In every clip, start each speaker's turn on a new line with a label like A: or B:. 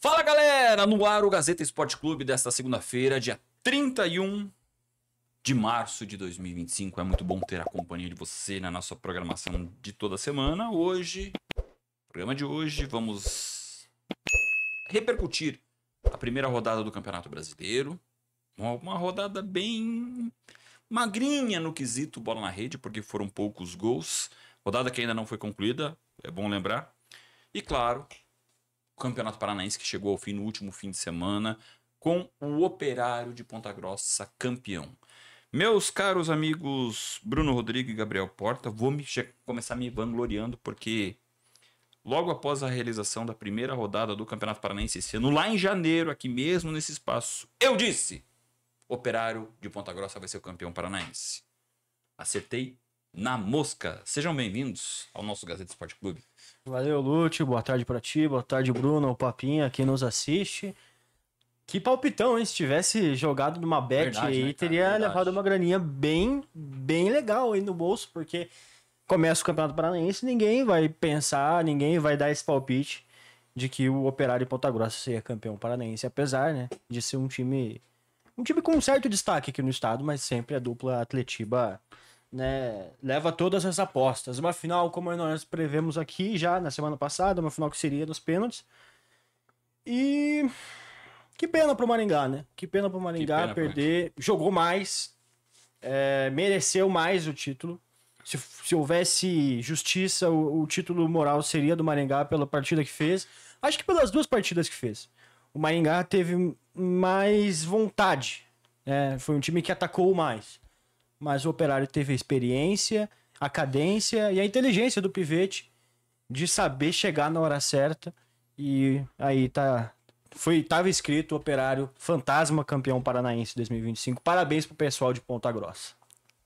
A: Fala galera, no ar o Gazeta Esporte Clube desta segunda-feira, dia 31 de março de 2025. É muito bom ter a companhia de você na nossa programação de toda semana. Hoje, no programa de hoje, vamos repercutir a primeira rodada do Campeonato Brasileiro. Uma rodada bem magrinha no quesito bola na rede, porque foram poucos gols. Rodada que ainda não foi concluída, é bom lembrar. E claro, o Campeonato Paranaense que chegou ao fim no último fim de semana com o Operário de Ponta Grossa campeão. Meus caros amigos Bruno Rodrigo e Gabriel Porta, vou começar me vangloriando porque logo após a realização da primeira rodada do Campeonato Paranaense esse ano, lá em janeiro, aqui mesmo nesse espaço, eu disse: Operário de Ponta Grossa vai ser o campeão paranaense. Acertei na mosca. Sejam bem-vindos ao nosso Gazeta Esporte Clube.
B: Valeu, Lúcio. Boa tarde pra ti. Boa tarde, Bruno, o Papinha, quem nos assiste. Que palpitão, hein? Se tivesse jogado numa bet
A: Verdade,
B: aí,
A: né, cara?
B: teria
A: Verdade.
B: levado uma graninha bem legal aí no bolso, porque começa o Campeonato Paranaense, ninguém vai pensar, ninguém vai dar esse palpite de que o Operário de Ponta Grossa seria campeão paranaense, apesar, né, de ser um time com um certo destaque aqui no estado, mas sempre a dupla Atletiba, né, leva todas as apostas. Uma final, como nós prevemos aqui já na semana passada, uma final que seria nos pênaltis. E que pena pro Maringá, né? Que pena pro Maringá perder. Jogou mais, mereceu mais o título. Se houvesse justiça, o título moral seria do Maringá pela partida que fez. Acho que pelas duas partidas que fez. O Maringá teve mais vontade, né? Foi um time que atacou mais. Mas o Operário teve a experiência, a cadência e a inteligência do Pivete de saber chegar na hora certa. E aí tava escrito Operário Fantasma campeão paranaense 2025. Parabéns pro pessoal de Ponta Grossa.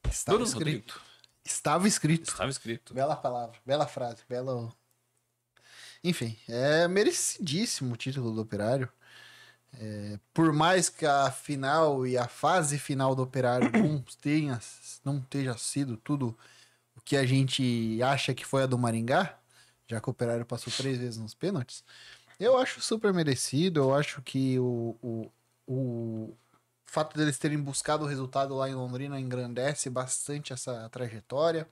C: Estava escrito. Estava escrito.
A: Estava escrito.
C: Bela palavra, bela frase, belo... Enfim, é merecidíssimo o título do Operário. Por mais que a final e a fase final do Operário não tenha sido tudo o que a gente acha que foi a do Maringá, já que o Operário passou 3 vezes nos pênaltis, eu acho super merecido. Eu acho que o fato deles terem buscado o resultado lá em Londrina engrandece bastante essa trajetória.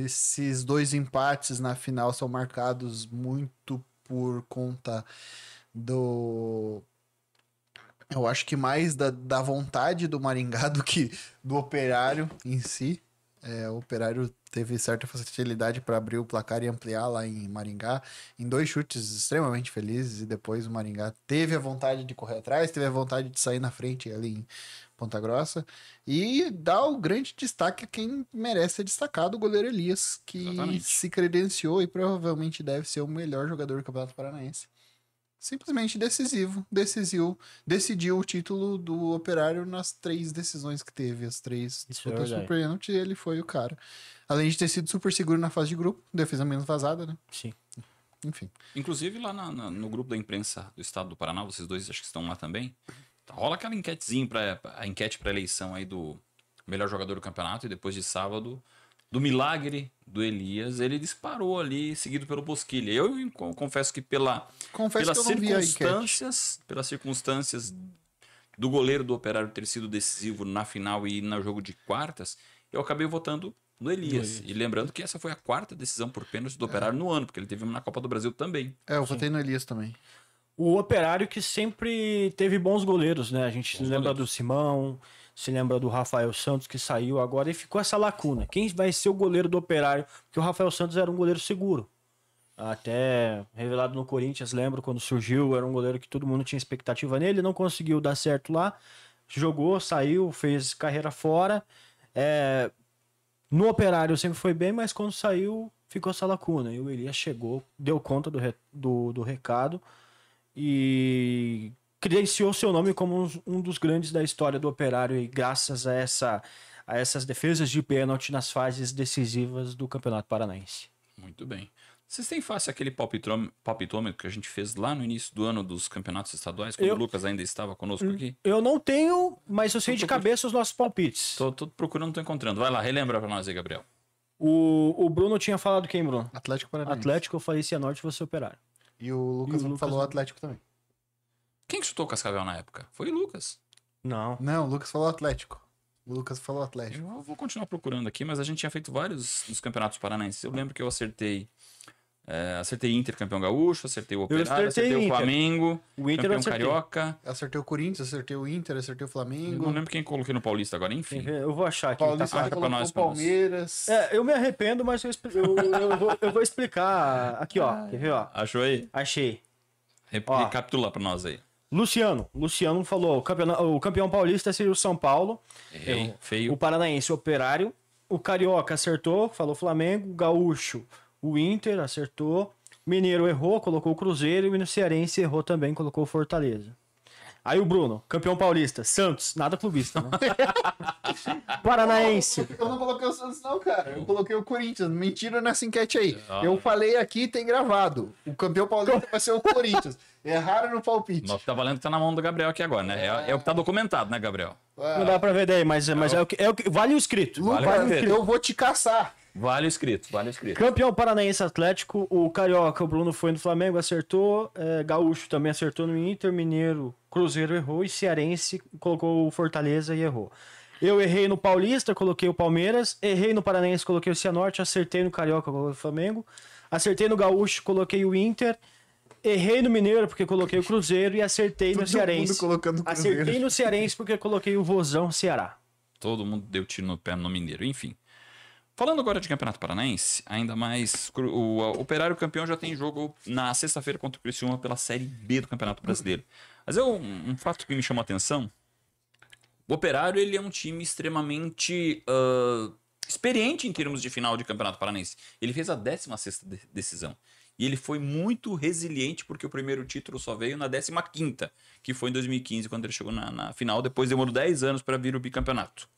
C: Esses 2 empates na final são marcados muito por conta eu acho que mais da vontade do Maringá do que do Operário em si. O Operário teve certa facilidade para abrir o placar e ampliar lá em Maringá, em 2 chutes extremamente felizes, e depois o Maringá teve a vontade de correr atrás, teve a vontade de sair na frente ali em Ponta Grossa, e dá o grande destaque a quem merece ser destacado, o goleiro Elias, que
A: Exatamente.
C: se credenciou e provavelmente deve ser o melhor jogador do Campeonato Paranaense. Simplesmente decidiu o título do Operário nas 3 decisões que teve, as 3 disputas por pênalti, ele foi o cara. Além de ter sido super seguro na fase de grupo, defesa menos vazada, né?
B: Sim.
C: Enfim.
A: Inclusive lá no grupo da imprensa do estado do Paraná, vocês dois acho que estão lá também, rola aquela enquetezinha a enquete para eleição aí do melhor jogador do campeonato, e depois de sábado, do milagre do Elias, ele disparou ali, seguido pelo Bosquilha. Eu confesso que pelas circunstâncias do goleiro do Operário ter sido decisivo na final e no jogo de quartas, eu acabei votando no Elias. E lembrando que essa foi a 4ª decisão por pênalti do Operário no ano, porque ele teve uma na Copa do Brasil também.
C: Eu votei no Elias também.
B: O Operário que sempre teve bons goleiros, né? A gente se lembra do Simão, se lembra do Rafael Santos, que saiu agora, e ficou essa lacuna. Quem vai ser o goleiro do Operário? Porque o Rafael Santos era um goleiro seguro. Até revelado no Corinthians, lembro, quando surgiu, era um goleiro que todo mundo tinha expectativa nele, não conseguiu dar certo lá, jogou, saiu, fez carreira fora. No Operário sempre foi bem, mas quando saiu, ficou essa lacuna. E o Elias chegou, deu conta do recado, e credenciou seu nome como um dos grandes da história do Operário, e graças a essas defesas de pênalti nas fases decisivas do Campeonato Paranaense.
A: Muito bem. Vocês têm fácil aquele palpitômetro que a gente fez lá no início do ano dos campeonatos estaduais, quando o Lucas ainda estava conosco aqui?
B: Eu não tenho, mas eu sei de cabeça os nossos palpites.
A: Tô procurando, tô encontrando. Vai lá, relembra pra nós aí, Gabriel.
B: O Bruno tinha falado quem, Bruno?
C: Atlético Paranaense.
B: Atlético, eu falei Cianorte, você Operário.
C: E o Lucas falou Atlético também.
A: Quem que chutou o Cascavel na época? Foi o Lucas.
B: Não.
C: Não, o Lucas falou Atlético. O Lucas falou Atlético.
A: Eu vou continuar procurando aqui, mas a gente tinha feito vários dos campeonatos paranaenses. Eu lembro que eu acertei Inter campeão gaúcho, acertei o Operário, acertei o Flamengo,
B: O Inter
A: campeão
B: eu acertei.
A: carioca.
C: Acertei o Corinthians, acertei o Inter, acertei o
A: Eu
C: Flamengo.
A: não lembro quem coloquei no Paulista agora, enfim.
B: Eu vou achar aqui.
C: Paulista
B: Tá?
A: marca pra
C: colocou
A: nós,
C: o Palmeiras.
B: Eu me arrependo, mas eu vou explicar. Aqui, ó. Quer ver, ó?
A: Achou aí?
B: Achei. Ó.
A: Recapitula pra nós aí.
B: Luciano falou: o campeão paulista seria o São Paulo.
A: Errei, feio.
B: O Paranaense, o Operário. O Carioca acertou, falou Flamengo. O Gaúcho, o Inter, acertou. Mineiro errou, colocou o Cruzeiro. E o Cearense errou também, colocou o Fortaleza. Aí o Bruno, campeão paulista. Santos, nada clubista, né? Paranaense.
C: Eu não coloquei o Santos, não, cara. Eu coloquei o Corinthians. Mentira nessa enquete aí.
A: Ah.
C: Eu falei aqui, tem gravado. O campeão paulista vai ser o Corinthians. Erraram no palpite.
A: Mas tá valendo que tá na mão do Gabriel aqui agora, né? É o que tá documentado, né, Gabriel?
B: Não dá pra ver daí, mas é o que vale o escrito.
C: Lucas,
A: Vale o escrito.
C: eu vou te caçar.
A: Vale o escrito, vale o escrito.
B: Campeão Paranaense Atlético, o Carioca, o Bruno foi no Flamengo, acertou. Gaúcho também acertou no Inter, Mineiro, Cruzeiro errou. E Cearense colocou o Fortaleza e errou. Eu errei no Paulista, coloquei o Palmeiras. Errei no Paranaense, coloquei o Cianorte. Acertei no Carioca, coloquei o Flamengo. Acertei no Gaúcho, coloquei o Inter. Errei no Mineiro, porque coloquei o Cruzeiro. E acertei no
C: Todo
B: Cearense.
C: mundo colocando o Cruzeiro.
B: Acertei no Cearense, porque coloquei o Vozão Ceará.
A: Todo mundo deu tiro no pé no Mineiro, enfim. Falando agora de Campeonato Paranaense, ainda mais, o Operário campeão já tem jogo na sexta-feira contra o Criciúma pela Série B do Campeonato Brasileiro. Mas um fato que me chamou a atenção, o Operário ele é um time extremamente experiente em termos de final de Campeonato Paranaense. Ele fez a 16ª decisão. E ele foi muito resiliente porque o primeiro título só veio na 15ª, que foi em 2015, quando ele chegou na final. Depois demorou 10 anos para vir o bicampeonato.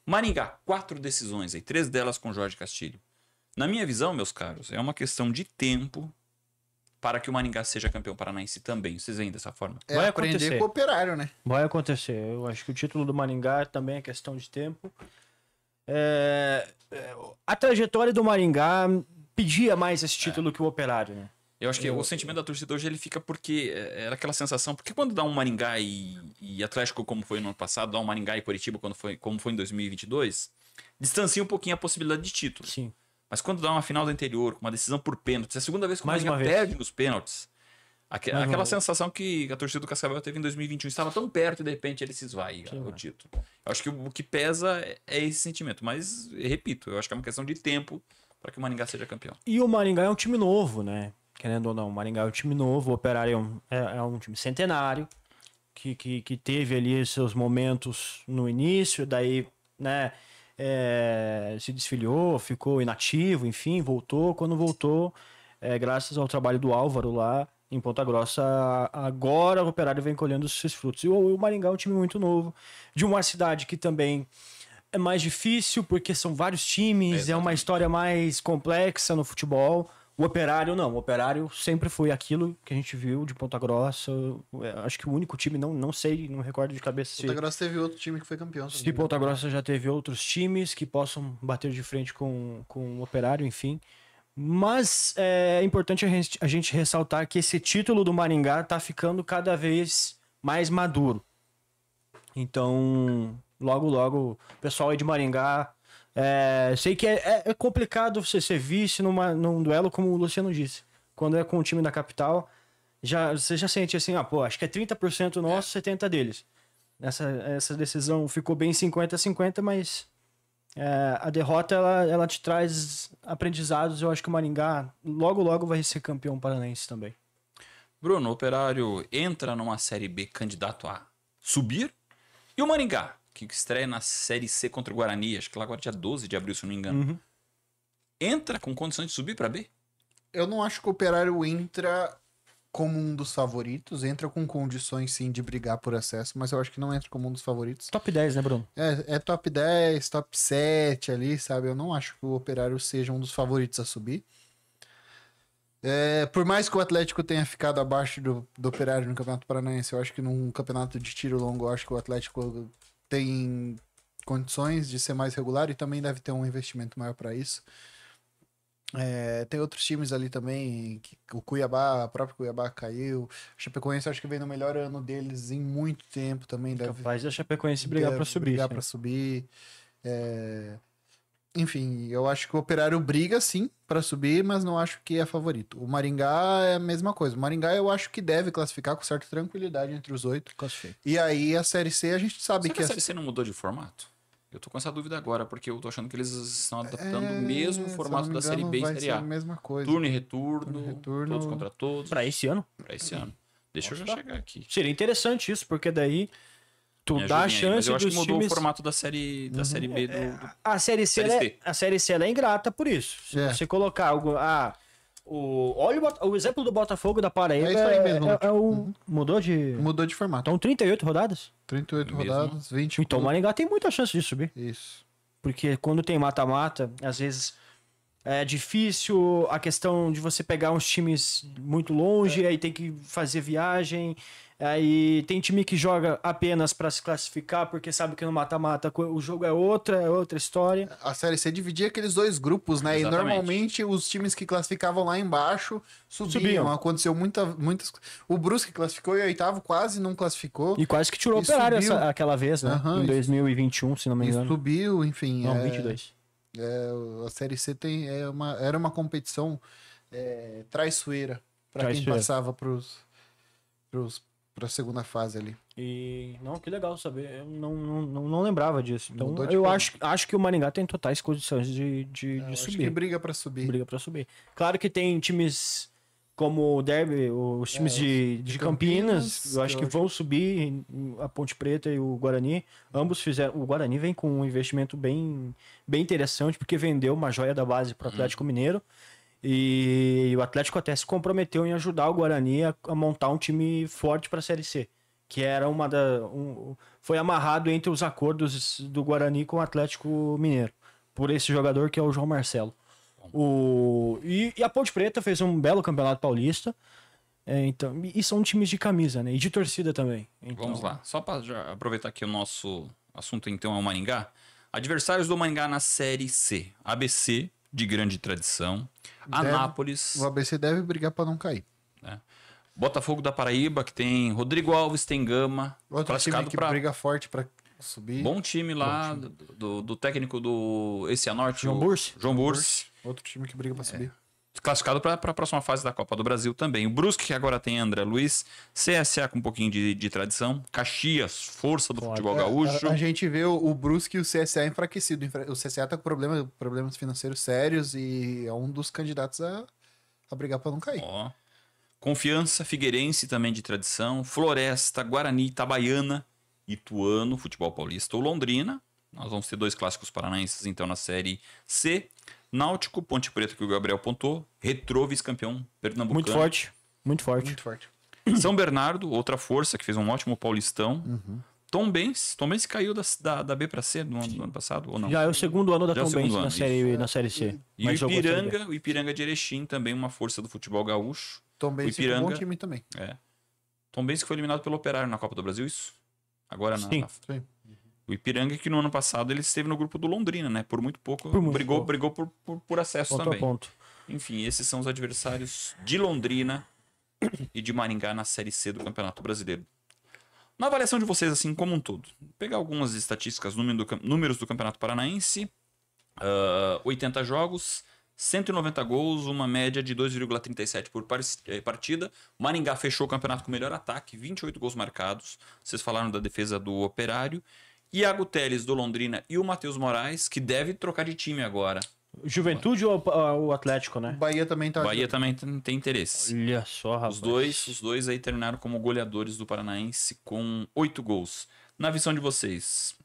A: Maringá, 4 decisões aí, 3 delas com Jorge Castilho. Na minha visão, meus caros, é uma questão de tempo para que o Maringá seja campeão paranaense também. Vocês veem dessa forma?
C: É
B: Vai
C: aprender
B: acontecer.
C: com o Operário, né?
B: Vai acontecer. Eu acho que o título do Maringá também é questão de tempo. A trajetória do Maringá pedia mais esse título que o Operário, né?
A: Eu acho que o sentimento da torcida hoje ele fica porque era aquela sensação. Porque quando dá um Maringá e Atlético, como foi no ano passado, dá um Maringá e Coritiba, como foi em 2022, distancia um pouquinho a possibilidade de título.
B: Sim.
A: Mas quando dá uma final do interior, com uma decisão por pênaltis, é a segunda vez que o
B: Mais
A: Maringá
B: uma vez.
A: perde nos pênaltis. Aquela sensação que a torcida do Cascavel teve em 2021. Estava tão perto e de repente ele se esvai o título. Eu acho que o que pesa é esse sentimento. Mas, repito, eu acho que é uma questão de tempo para que o Maringá seja campeão.
B: E o Maringá é um time novo, né? Querendo ou não, o Maringá é um time novo, o Operário é um time centenário, que teve ali seus momentos no início, daí, né, se desfiliou, ficou inativo, enfim, voltou. Quando voltou, graças ao trabalho do Álvaro lá em Ponta Grossa, agora o Operário vem colhendo os seus frutos. E o Maringá é um time muito novo, de uma cidade que também é mais difícil, porque são vários times, é uma história mais complexa no futebol. O Operário não, o Operário sempre foi aquilo que a gente viu de Ponta Grossa. Acho que o único time, não sei, não recordo de cabeça
C: Ponta Grossa teve outro time que foi campeão.
B: se Ponta Grossa já teve outros times que possam bater de frente com o Operário, enfim. Mas é importante a gente ressaltar que esse título do Maringá tá ficando cada vez mais maduro. Então, logo, o pessoal aí de Maringá... sei que é complicado você ser vice num duelo, como o Luciano disse. Quando é com o time da capital, você já sente assim, acho que é 30% nosso, 70% deles. Essa decisão ficou bem 50-50, mas a derrota ela te traz aprendizados. Eu acho que o Maringá logo vai ser campeão paranaense também.
A: Bruno, o Operário entra numa Série B candidato a subir. E o Maringá, que estreia na Série C contra o Guarani, acho que lá agora dia 12 de abril, se não me engano. Entra com condições de subir para B?
C: Eu não acho que o Operário entra como um dos favoritos. Entra com condições, sim, de brigar por acesso, mas eu acho que não entra como um dos favoritos.
B: Top 10, né, Bruno?
C: É top 10, top 7 ali, sabe? Eu não acho que o Operário seja um dos favoritos a subir. Por mais que o Atlético tenha ficado abaixo do Operário no Campeonato Paranaense, eu acho que num campeonato de tiro longo, eu acho que o Atlético tem condições de ser mais regular e também deve ter um investimento maior para isso. Tem outros times ali também, o Cuiabá, o próprio Cuiabá caiu. O Chapecoense acho que vem no melhor ano deles em muito tempo também.
B: Capaz da Chapecoense brigar pra subir.
C: Brigar
B: sim.
C: pra subir. Enfim, eu acho que o Operário briga sim pra subir, mas não acho que é favorito. O Maringá é a mesma coisa. O Maringá eu acho que deve classificar com certa tranquilidade entre os 8.
B: Classifica.
C: E aí a Série C a gente sabe
A: Será que
C: que
A: a Série C não mudou de formato? Eu tô com essa dúvida agora, porque eu tô achando que eles estão adaptando o mesmo formato da Série B e Série A.
C: a mesma coisa.
A: Turno e retorno,
C: retorno.
A: todos contra todos.
B: Pra esse ano?
A: Pra esse ano. Deixa eu já chegar aqui.
B: Seria interessante isso, porque daí tu
A: Me
B: dá a
A: ajudem aí, mas
B: chance
A: eu acho
B: dos
A: que mudou
B: times...
A: o formato da série B do...
B: A Série C,
A: Série C.
B: a Série C ela é ingrata por isso. Se você colocar algo... olha o exemplo do Botafogo da Paraíba.
C: É isso aí mesmo,
B: Mudou de...
C: Mudou de formato.
B: Então 38 rodadas?
C: 38
A: Mesmo?
C: rodadas, 20.
B: Então o Maringá tem muita chance de subir.
C: Isso.
B: Porque quando tem mata-mata, às vezes é difícil a questão de você pegar uns times muito longe, aí tem que fazer viagem. Aí tem time que joga apenas para se classificar, porque sabe que no mata-mata o jogo é outra história.
C: A Série C dividia aqueles dois grupos, né?
A: Exatamente.
C: E normalmente os times que classificavam lá embaixo subiam. Aconteceu muitas... O Brusque classificou em oitavo, quase não classificou.
B: E quase que tirou o
C: E
B: Operário
C: subiu.
B: aquela vez, né?
C: Aham,
B: Em 2021, se não me
C: E
B: engano.
C: subiu, enfim.
B: Não, 22.
C: A Série C era uma competição traiçoeira para quem
B: Traiçoeira.
C: passava para a segunda fase ali.
B: E não, que legal saber. Eu não lembrava disso. Então
C: Mudou de
B: eu
C: forma.
B: acho que o Maringá tem totais condições de
C: Acho
B: subir.
C: que briga para subir.
B: Briga pra subir. Claro que tem times como o Derby, os times de Campinas, eu acho que vão subir, a Ponte Preta e o Guarani. Ambos fizeram. O Guarani vem com um investimento bem interessante, porque vendeu uma joia da base para o Atlético Mineiro. E o Atlético até se comprometeu em ajudar o Guarani a montar um time forte para a Série C. Que era foi amarrado entre os acordos do Guarani com o Atlético Mineiro. Por esse jogador que é o João Marcelo. E a Ponte Preta fez um belo campeonato paulista. Então, e são times de camisa, né? E de torcida também. Então,
A: Vamos lá. Só para aproveitar que o nosso assunto então é o Maringá. Adversários do Maringá na Série C. ABC, de grande tradição. Anápolis.
C: O ABC deve brigar para não cair.
A: Botafogo da Paraíba, que tem Rodrigo Alves, tem Gama.
C: Outro time
A: classificado
C: que
A: para
C: briga forte para subir.
A: bom time lá, do técnico do Cianorte.
B: João Bursi.
A: João Bursi.
C: Outro time que briga para subir.
A: Classificado para a próxima fase da Copa do Brasil também. O Brusque, que agora tem André Luiz. CSA com um pouquinho de tradição. Caxias, força do futebol gaúcho.
C: A gente vê o Brusque e o CSA enfraquecido. O CSA tá com problemas financeiros sérios e é um dos candidatos a brigar para não cair.
A: Ó. Confiança, Figueirense também de tradição. Floresta, Guarani, Itabaiana, Ituano, futebol paulista ou Londrina. Nós vamos ter 2 clássicos paranaenses então na Série C. Náutico, Ponte Preta, que o Gabriel pontou. Retrô, vice-campeão pernambucano.
B: muito forte. Muito forte.
C: Muito forte.
A: São Bernardo, outra força, que fez um ótimo paulistão. Tombense caiu da B para C no ano passado, ou não?
B: Já é o segundo ano da
A: Já é o
B: Tombense
A: segundo ano,
B: na série C.
A: E
B: Mas
A: o
B: jogou Série B.
A: Ipiranga de Erechim, também uma força do futebol gaúcho.
C: Também
A: O Ipiranga-
C: um bom time também.
A: Tombense que foi eliminado pelo Operário na Copa do Brasil, isso? Agora
B: Sim.
C: Sim.
A: O Ipiranga, que no ano passado ele esteve no grupo do Londrina, né? Por muito pouco,
B: Por muito
A: brigou por acesso
B: Ponto
A: também.
B: a ponto.
A: Enfim, esses são os adversários de Londrina e de Maringá na Série C do Campeonato Brasileiro. Na avaliação de vocês, assim, como um todo, pegar algumas estatísticas, números do Campeonato Paranaense, 80 jogos, 190 gols, uma média de 2,37 por partida. Maringá fechou o campeonato com o melhor ataque, 28 gols marcados. Vocês falaram da defesa do Operário. Iago Teles do Londrina e o Matheus Moraes, que deve trocar de time agora.
B: Juventude ou o Atlético,
C: O
B: né?
C: Bahia também tá.
A: Bahia também tem interesse.
B: Olha só, rapaz.
A: Os dois aí terminaram como goleadores do Paranaense com 8 gols. Na visão de vocês,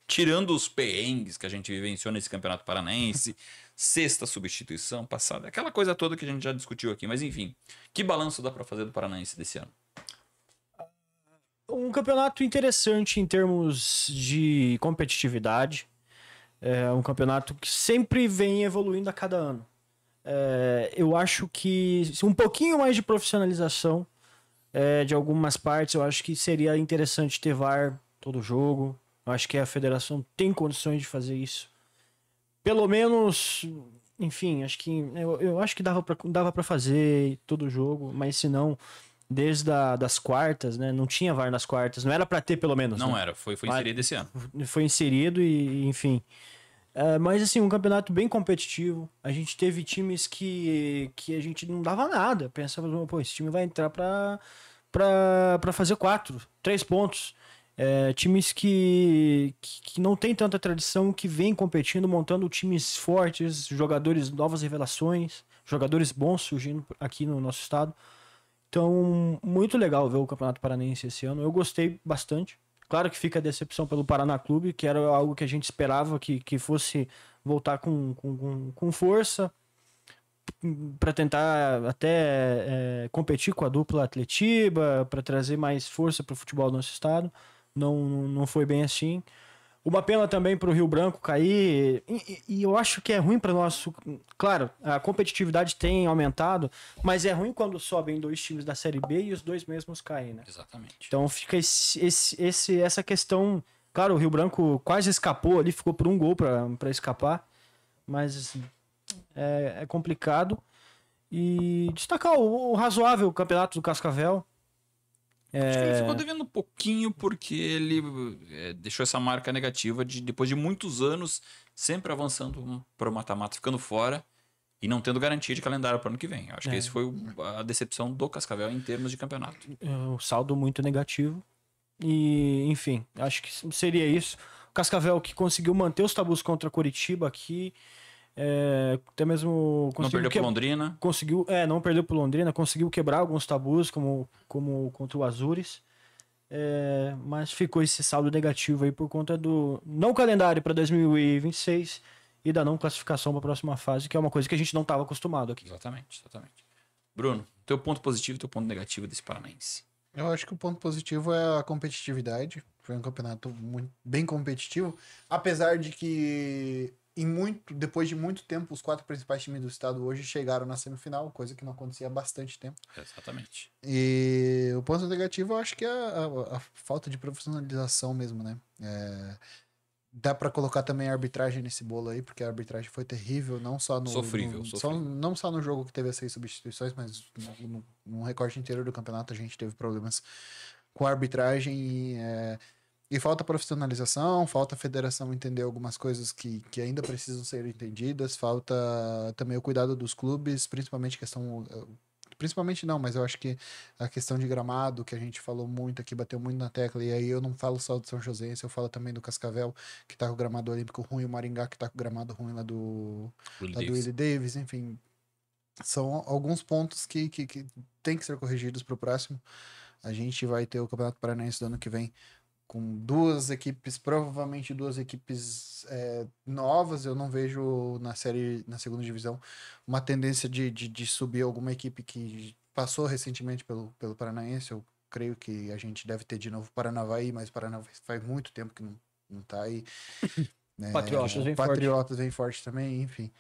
A: tirando os perrengues que a gente vivenciou nesse Campeonato Paranaense, sexta substituição passada, aquela coisa toda que a gente já discutiu aqui, mas enfim, que balanço dá pra fazer do Paranaense desse ano?
B: Um campeonato interessante em termos de competitividade. É um campeonato que sempre vem evoluindo a cada ano. Eu acho que um pouquinho mais de profissionalização de algumas partes, eu acho que seria interessante ter VAR todo jogo. Eu acho que a federação tem condições de fazer isso. Pelo menos enfim, acho que eu acho que dava pra fazer todo o jogo, mas se não, desde das quartas, né? Não tinha VAR nas quartas, não era pra ter pelo menos.
A: Não
B: né?
A: era, foi inserido esse ano.
B: Foi inserido e enfim. Mas assim, um campeonato bem competitivo. A gente teve times que a gente não dava nada. Pensava, pô, esse time vai entrar pra fazer 3 pontos. Times que não tem tanta tradição, que vem competindo, montando times fortes, jogadores, novas revelações, jogadores bons surgindo aqui no nosso estado. Então, muito legal ver o Campeonato Paranaense esse ano. Eu gostei bastante. Claro que fica a decepção pelo Paraná Clube, que era algo que a gente esperava que fosse voltar com força para tentar até competir com a dupla Atletiba, para trazer mais força para o futebol do nosso estado. Não foi bem assim. Uma pena também para o Rio Branco cair, e eu acho que é ruim para nosso. Claro, a competitividade tem aumentado, mas é ruim quando sobem 2 times da Série B e os 2 mesmos caem, né?
A: Exatamente.
B: Então fica essa questão. Claro, o Rio Branco quase escapou ali, ficou por 1 gol para escapar, mas é complicado. E destacar o razoável campeonato do Cascavel.
A: Acho que ele ficou devendo um pouquinho porque ele deixou essa marca negativa de depois de muitos anos sempre avançando para o mata-mata, ficando fora e não tendo garantia de calendário para o ano que vem. Acho que esse foi a decepção do Cascavel em termos de campeonato.
B: O saldo muito negativo. E, enfim, acho que seria isso. O Cascavel que conseguiu manter os tabus contra Coritiba aqui. Até mesmo
A: não perdeu para Londrina.
B: Conseguiu, não perdeu para Londrina, conseguiu quebrar alguns tabus, como contra o Azures. Mas ficou esse saldo negativo aí por conta do não calendário para 2026 e da não classificação para a próxima fase, que é uma coisa que a gente não estava acostumado aqui.
A: Exatamente. Bruno, teu ponto positivo e teu ponto negativo desse Paranaense?
C: Eu acho que o ponto positivo é a competitividade. Foi um campeonato bem competitivo, apesar de que depois de muito tempo, os 4 principais times do estado hoje chegaram na semifinal, coisa que não acontecia há bastante tempo.
A: Exatamente.
C: E o ponto negativo, eu acho que é a falta de profissionalização mesmo, né? Dá pra colocar também a arbitragem nesse bolo aí, porque a arbitragem foi terrível, não só no...
A: Sofrível.
C: Não só no jogo que teve as 6 substituições, mas no recorte inteiro do campeonato a gente teve problemas com a arbitragem e falta profissionalização, falta a federação entender algumas coisas que ainda precisam ser entendidas, falta também o cuidado dos clubes, principalmente questão... Principalmente não, mas eu acho que a questão de gramado, que a gente falou muito aqui, bateu muito na tecla, e aí eu não falo só do São Joséense, eu falo também do Cascavel, que tá com o gramado olímpico ruim, o Maringá, que tá com o gramado ruim lá do Willie Davis, enfim. São alguns pontos que tem que ser corrigidos pro próximo. A gente vai ter o Campeonato Paranaense do ano que vem com 2 equipes, provavelmente 2 equipes novas. Eu não vejo na segunda divisão uma tendência de subir alguma equipe que passou recentemente pelo Paranaense. Eu creio que a gente deve ter de novo o Paranavaí, mas o Paranavaí faz muito tempo que não tá aí. Patriotas vem forte também, enfim.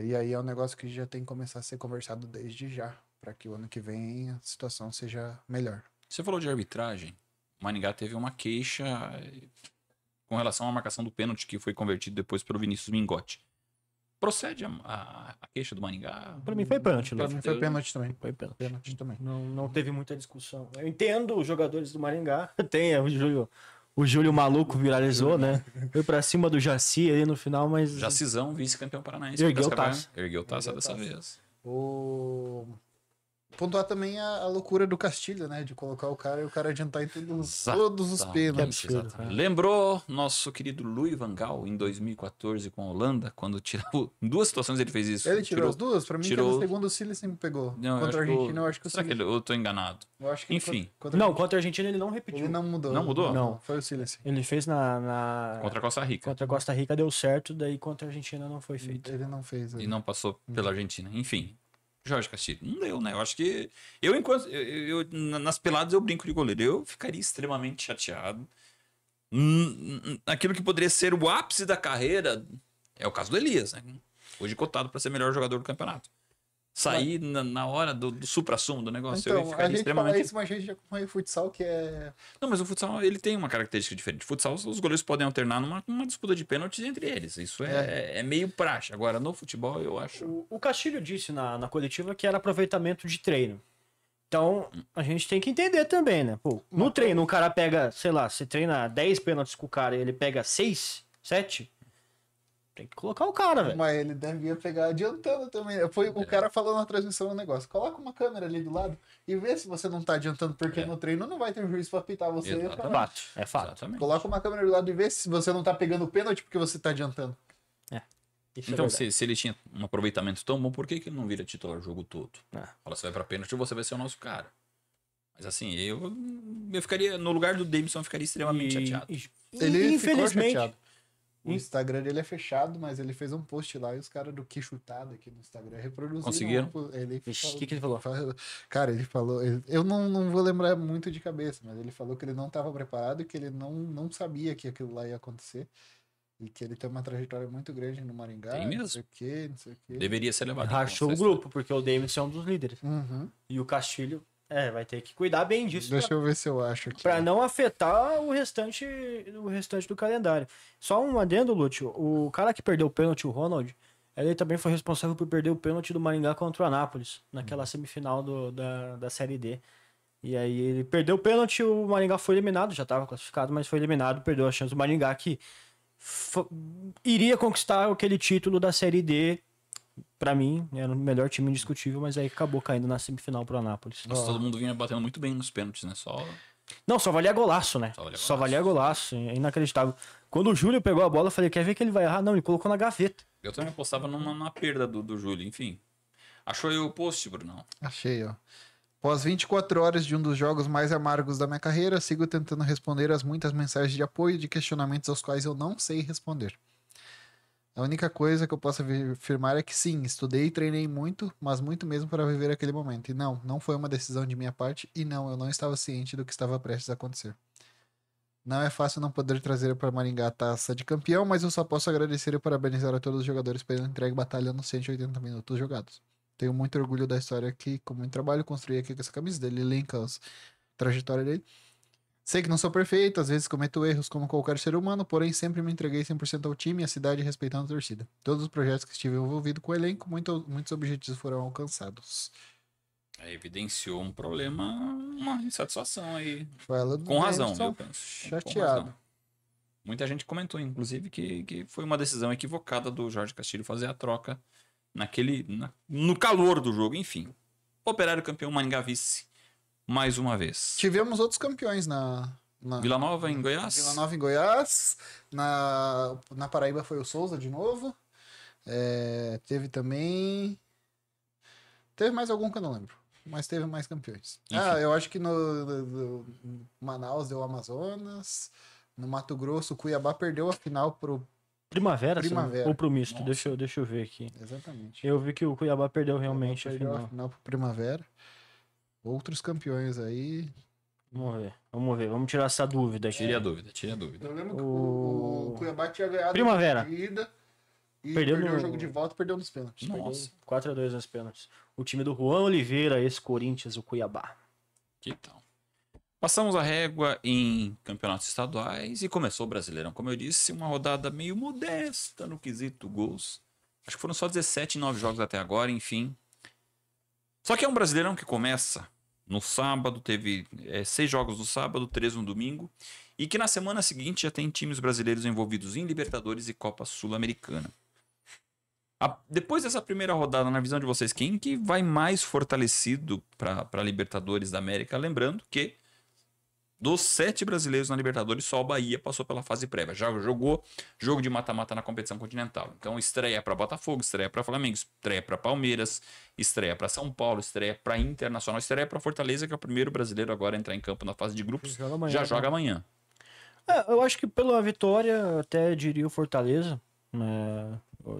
C: E aí é um negócio que já tem que começar a ser conversado desde já, para que o ano que vem a situação seja melhor.
A: Você falou de arbitragem. O Maringá teve uma queixa com relação à marcação do pênalti que foi convertido depois pelo Vinícius Mingotti. Procede a queixa do Maringá?
B: Pra mim foi pênalti,
C: Pra mim foi pênalti também.
B: Foi pênalti.
C: Pênalti também.
B: Não teve muita discussão. Eu entendo os jogadores do Maringá. Tem o Júlio maluco viralizou, né? Foi pra cima do Jaci aí no final, mas...
A: Jacizão, vice-campeão paranaense. Ergueu taça dessa vez.
C: Pontuar também a loucura do Castilho, né? De colocar o cara e o cara adiantar em todos os pênaltis.
A: Lembrou nosso querido Louis van Gaal em 2014 com a Holanda, quando tirou... Em 2 situações ele fez isso.
C: Ele tirou as 2? Pra mim, que no segundo o Silas sempre pegou.
A: Não,
C: contra a Argentina, eu acho que o
A: Será que eu tô enganado?
C: Eu acho que
A: enfim.
B: Contra a Argentina ele não repetiu.
C: Ele não mudou.
A: Não mudou?
B: Não.
C: Foi o Silas.
B: Ele fez
A: contra a Costa Rica.
B: Contra a Costa Rica deu certo, daí contra a Argentina não foi feito.
C: Ele não fez.
A: E não passou pela Argentina. Enfim. Jorge Castilho, não deu, né? Eu acho que... nas peladas eu brinco de goleiro. Eu ficaria extremamente chateado. Aquilo que poderia ser o ápice da carreira é o caso do Elias, né? Hoje cotado para ser melhor jogador do campeonato. sair na hora do supra-sumo do negócio. Eu
C: Então, a
A: ficaria
C: gente
A: extremamente...
C: fala isso, mas a gente acompanha o futsal, que é...
A: Não, mas o futsal, ele tem uma característica diferente. O futsal, os goleiros podem alternar numa disputa de pênaltis entre eles. Isso é meio praxe. Agora, no futebol, eu acho...
B: O Castilho disse na coletiva que era aproveitamento de treino. Então, a gente tem que entender também, né? Pô, no treino, o cara pega, sei lá, você treina 10 pênaltis com o cara e ele pega 6, 7, tem que colocar o cara, velho.
C: Mas ele devia pegar adiantando também. Foi o cara falou na transmissão do negócio. Coloca uma câmera ali do lado e vê se você não tá adiantando, porque no treino não vai ter juiz pra apitar você.
A: Exatamente.
B: É fato.
A: Exatamente.
C: Coloca uma câmera do lado e vê se você não tá pegando o pênalti porque você tá adiantando.
B: Isso é
A: Então,
B: verdade.
A: se ele tinha um aproveitamento tão bom, por que ele não vira titular o jogo todo?
B: Ah.
A: Fala, você vai pra pênalti, você vai ser o nosso cara. Mas assim, eu ficaria, no lugar do Davidson, eu ficaria extremamente chateado.
C: Ele
B: Infelizmente,
C: ficou chateado. O Instagram dele é fechado, mas ele fez um post lá e os caras do Que Chutado aqui no Instagram reproduziram.
A: Conseguiram?
C: Ele
B: Vixe, o que ele falou?
C: Cara, ele falou... Eu não vou lembrar muito de cabeça, mas ele falou que ele não estava preparado e que ele não sabia que aquilo lá ia acontecer. E que ele tem uma trajetória muito grande no Maringá.
A: Tem mesmo?
C: Não sei o quê, não sei o quê.
A: Deveria ser levado. em
B: rachou o
A: conta,
B: grupo, porque o Davidson é um dos líderes.
C: Uhum.
B: E o Castilho, vai ter que cuidar bem disso.
C: Deixa eu ver se eu acho aqui.
B: Pra não afetar o restante do calendário. Só um adendo, Lúcio. O cara que perdeu o pênalti, o Ronald, ele também foi responsável por perder o pênalti do Maringá contra o Anápolis, naquela semifinal da Série D. E aí ele perdeu o pênalti, o Maringá foi eliminado, já estava classificado, mas foi eliminado, perdeu a chance do Maringá, que iria conquistar aquele título da Série D. Pra mim, era o melhor time indiscutível, mas aí acabou caindo na semifinal pro Anápolis.
A: Nossa, todo mundo vinha batendo muito bem nos pênaltis, né?
B: Não, só valia golaço, né? Só valia golaço. É inacreditável. Quando o Júlio pegou a bola, eu falei, quer ver que ele vai errar? Não, ele colocou na gaveta.
A: Eu também apostava numa perda do Júlio, enfim. Achou aí o post, Brunão?
C: Achei, ó. Após 24 horas de um dos jogos mais amargos da minha carreira, sigo tentando responder às muitas mensagens de apoio e de questionamentos aos quais eu não sei responder. A única coisa que eu posso afirmar é que sim, estudei e treinei muito, mas muito mesmo para viver aquele momento. E não foi uma decisão de minha parte, e não, eu não estava ciente do que estava prestes a acontecer. Não é fácil não poder trazer para Maringá a taça de campeão, mas eu só posso agradecer e parabenizar a todos os jogadores pela entrega e batalha nos 180 minutos jogados. Tenho muito orgulho da história que, com muito trabalho, construí aqui com essa camisa dele, elenca a trajetória dele. Sei que não sou perfeito, às vezes cometo erros como qualquer ser humano, porém sempre me entreguei 100% ao time e à cidade respeitando a torcida. Todos os projetos que estive envolvido com o elenco, muitos objetivos foram alcançados.
A: Evidenciou um problema, uma insatisfação aí.
C: Fala do
A: Com razão,
C: Davidson,
A: eu penso.
C: chateado.
A: Com razão. Muita gente comentou, inclusive, que foi uma decisão equivocada do Jorge Castilho fazer a troca no calor do jogo. Enfim, Operário campeão, Maringá vice, mais uma vez.
C: Tivemos outros campeões na
A: Vila Nova em Goiás.
C: Vila Nova em Goiás. Na Paraíba foi o Souza de novo. Teve também... Teve mais algum que eu não lembro. Mas teve mais campeões.
A: Enfim.
C: Eu acho que no Manaus deu Amazonas. No Mato Grosso, o Cuiabá perdeu a final pro...
B: Primavera.
C: Primavera.
B: Ou pro misto.
A: Nossa.
B: Deixa eu ver aqui.
C: Exatamente.
B: Eu vi que o Cuiabá perdeu realmente
C: Perdeu
B: a
C: a
B: final.
C: final pro Primavera. Outros campeões aí.
B: Vamos ver. Vamos tirar essa dúvida aqui.
A: Tire a dúvida, tire a dúvida.
C: Eu lembro que o Cuiabá tinha ganhado
B: Primavera.
C: a partida e
B: Perdeu
C: perdeu
B: no-
C: o jogo de volta e perdeu nos pênaltis.
A: Nossa,
B: 4-2 nas pênaltis. O time do Juan Oliveira, ex-Corinthians, o Cuiabá.
A: que tal? Passamos a régua em campeonatos estaduais e começou o Brasileirão. Como eu disse, uma rodada meio modesta no quesito gols. Acho que foram só 17 em 9 jogos até agora, enfim. Só que é um Brasileirão que começa no sábado, teve 6 jogos no sábado, 3 no domingo, e que na semana seguinte já tem times brasileiros envolvidos em Libertadores e Copa Sul-Americana. Depois dessa primeira rodada, na visão de vocês, quem que vai mais fortalecido para Libertadores da América? Lembrando que dos 7 brasileiros na Libertadores, só o Bahia passou pela fase prévia. Já jogou jogo de mata-mata na competição continental. Então, estreia para Botafogo, estreia para Flamengo, estreia para Palmeiras, estreia para São Paulo, estreia para Internacional, estreia para Fortaleza, que é o primeiro brasileiro agora a entrar em campo na fase de grupos. Já joga amanhã.
B: Eu acho que pela vitória, até diria o Fortaleza.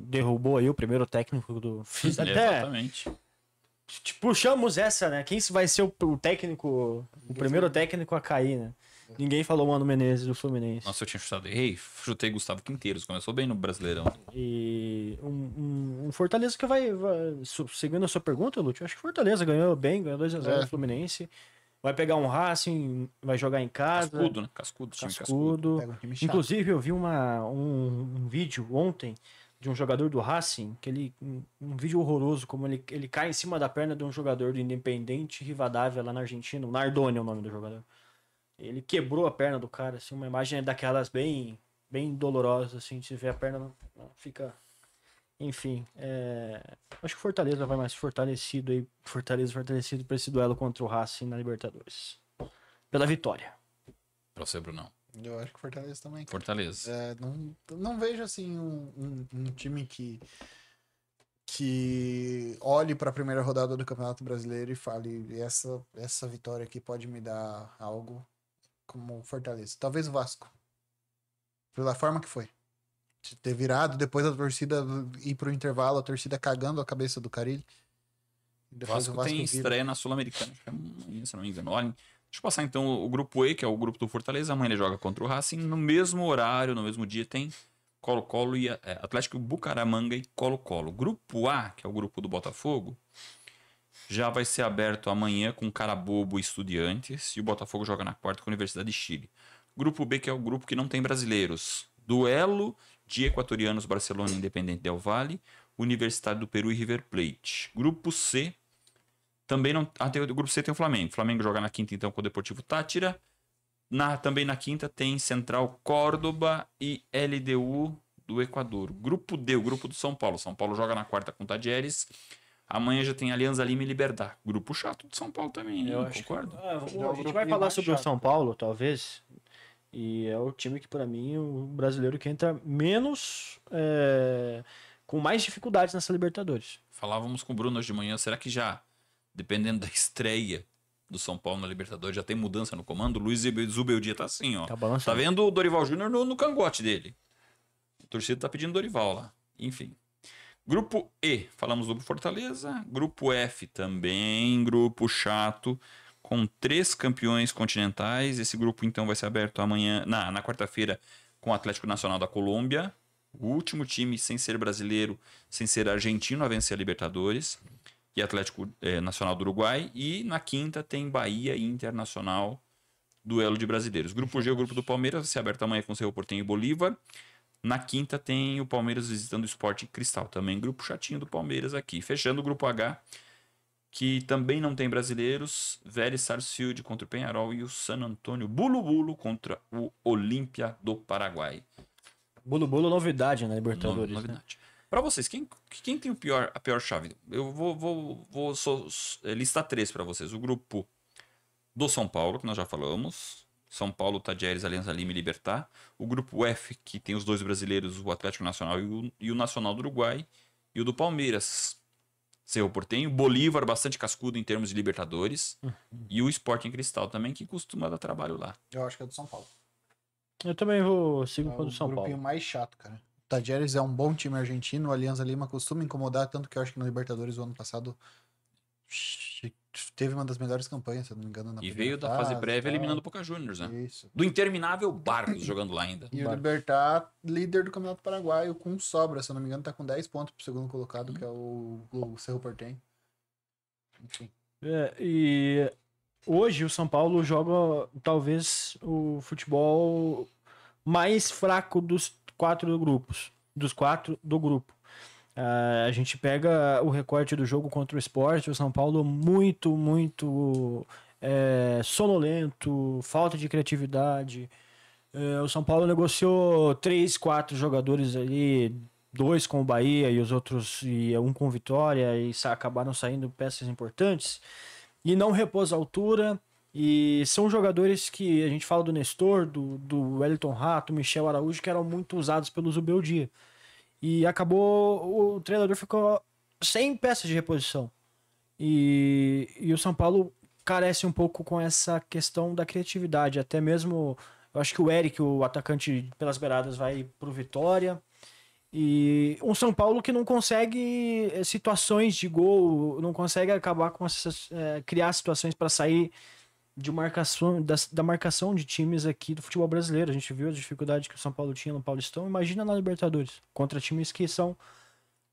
B: Derrubou aí o primeiro técnico do. Até
A: Exatamente.
B: puxamos essa, né? Quem vai ser o técnico, o primeiro técnico a cair, né? Ninguém falou Mano Menezes do Fluminense.
A: Nossa, eu tinha chutado. Errei, chutei Gustavo Quinteiros. Começou bem no Brasileirão.
B: E um Fortaleza que seguindo a sua pergunta, Lúcio, acho que Fortaleza ganhou bem, ganhou 2-0 do Fluminense. Vai pegar um Racing, vai jogar em casa.
A: Cascudo, né? Cascudo.
C: Pega um time chato.
B: Inclusive, eu vi um vídeo ontem de um jogador do Racing, um vídeo horroroso, como ele cai em cima da perna de um jogador do Independente Rivadavia lá na Argentina. O Nardoni é o nome do jogador. Ele quebrou a perna do cara, assim, uma imagem daquelas bem dolorosas, assim, se vê a perna, fica... Enfim, acho que o Fortaleza vai mais fortalecido aí, fortalecido para esse duelo contra o Racing na Libertadores. Pela vitória.
A: Pra você, Brunão.
C: Eu acho que Fortaleza também.
A: Fortaleza.
C: Não vejo assim um time que olhe para a primeira rodada do Campeonato Brasileiro e fale essa vitória aqui pode me dar algo como Fortaleza. Talvez o Vasco. Pela forma que foi. De ter virado, depois a torcida ir pro intervalo, a torcida cagando a cabeça do Carille.
A: Depois o Vasco tem estreia na Sul-Americana, se não me engano. Olha, deixa eu passar então o grupo E, que é o grupo do Fortaleza. Amanhã ele joga contra o Racing. No mesmo horário, no mesmo dia, tem Colo-Colo e Atlético Bucaramanga e Colo-Colo. Grupo A, que é o grupo do Botafogo, já vai ser aberto amanhã com Carabobo e Estudiantes. E o Botafogo joga na quarta com a Universidade de Chile. Grupo B, que é o grupo que não tem brasileiros. Duelo de equatorianos, Barcelona e Independente Del Valle, Universidade do Peru e River Plate. Grupo C, também não... o grupo C tem o Flamengo. O Flamengo joga na quinta, então, com o Deportivo Táchira. Também na quinta tem Central Córdoba e LDU do Equador. Grupo D, o grupo do São Paulo. São Paulo joga na quarta com Tadieres. Amanhã já tem Alianza Lima e Liberdade. Grupo chato de São Paulo também, eu concordo.
B: A gente vai falar sobre o São Paulo, talvez... E é o time que, para mim, o brasileiro que entra menos, com mais dificuldades nessa Libertadores.
A: Falávamos com o Bruno hoje de manhã, será que já, dependendo da estreia do São Paulo na Libertadores, já tem mudança no comando? O Luiz Zubeldia tá assim, ó. Tá vendo o Dorival Júnior no cangote dele. A torcida tá pedindo Dorival lá. Enfim. Grupo E, falamos do Fortaleza. Grupo F também, grupo chato, com 3 campeões continentais. Esse grupo, então, vai ser aberto amanhã, na quarta-feira, com o Atlético Nacional da Colômbia. O último time sem ser brasileiro, sem ser argentino, a vencer a Libertadores. E Atlético Nacional do Uruguai. E na quinta tem Bahia e Internacional, duelo de brasileiros. Grupo G, o grupo do Palmeiras, vai ser aberto amanhã com o Cerro Porteño e Bolívar. Na quinta tem o Palmeiras visitando o Sport Cristal. Também grupo chatinho do Palmeiras aqui. Fechando o grupo H, que também não tem brasileiros, Vélez Sarsfield contra o Peñarol e o San Antonio Bulu contra o Olímpia do Paraguai.
B: Bulu novidade na Libertadores.
A: Novidade. Né? Para vocês, quem tem a pior chave? Eu vou listar 3 para vocês. O grupo do São Paulo, que nós já falamos. São Paulo, Tadieres, Alianza Lima e Libertad. O grupo F, que tem os 2 brasileiros, o Atlético Nacional e o Nacional do Uruguai. E o do Palmeiras, Cerro Porteño, Bolívar, bastante cascudo em termos de Libertadores, e o Sporting Cristal também, que costuma dar trabalho lá.
C: Eu acho que é do São Paulo.
B: Eu também sigo com o do São Paulo. É o
C: grupinho mais chato, cara. O Tadieres é um bom time argentino, o Alianza Lima costuma incomodar, tanto que eu acho que no Libertadores o ano passado teve uma das melhores campanhas, se eu não me engano. Na
A: veio da fase prévia eliminando o Boca Juniors, né?
C: Isso.
A: Do interminável Barcos jogando lá ainda.
C: E o Libertad, líder do Campeonato Paraguaio, com sobra, se eu não me engano, tá com 10 pontos pro segundo colocado, que é o Cerro Porteño. Enfim.
B: E hoje o São Paulo joga talvez o futebol mais fraco dos 4 grupos. Dos 4 do grupo. A gente pega o recorte do jogo contra o Sport, o São Paulo muito sonolento, falta de criatividade. O São Paulo negociou 3, 4 jogadores ali, 2 com o Bahia e os outros, e 1 com o Vitória, e acabaram saindo peças importantes, e não repôs a altura. E são jogadores que a gente fala do Nestor, do Wellington Rato, Michel Araújo, que eram muito usados pelo Zubeldia. E acabou, o treinador ficou sem peças de reposição. E o São Paulo carece um pouco com essa questão da criatividade. Até mesmo, eu acho que o Eric, o atacante pelas beiradas, vai pro Vitória. E um São Paulo que não consegue situações de gol, não consegue acabar com criar situações para sair de marcação da marcação de times aqui do futebol brasileiro. A gente viu a dificuldade que o São Paulo tinha no Paulistão. Imagina na Libertadores, contra times que são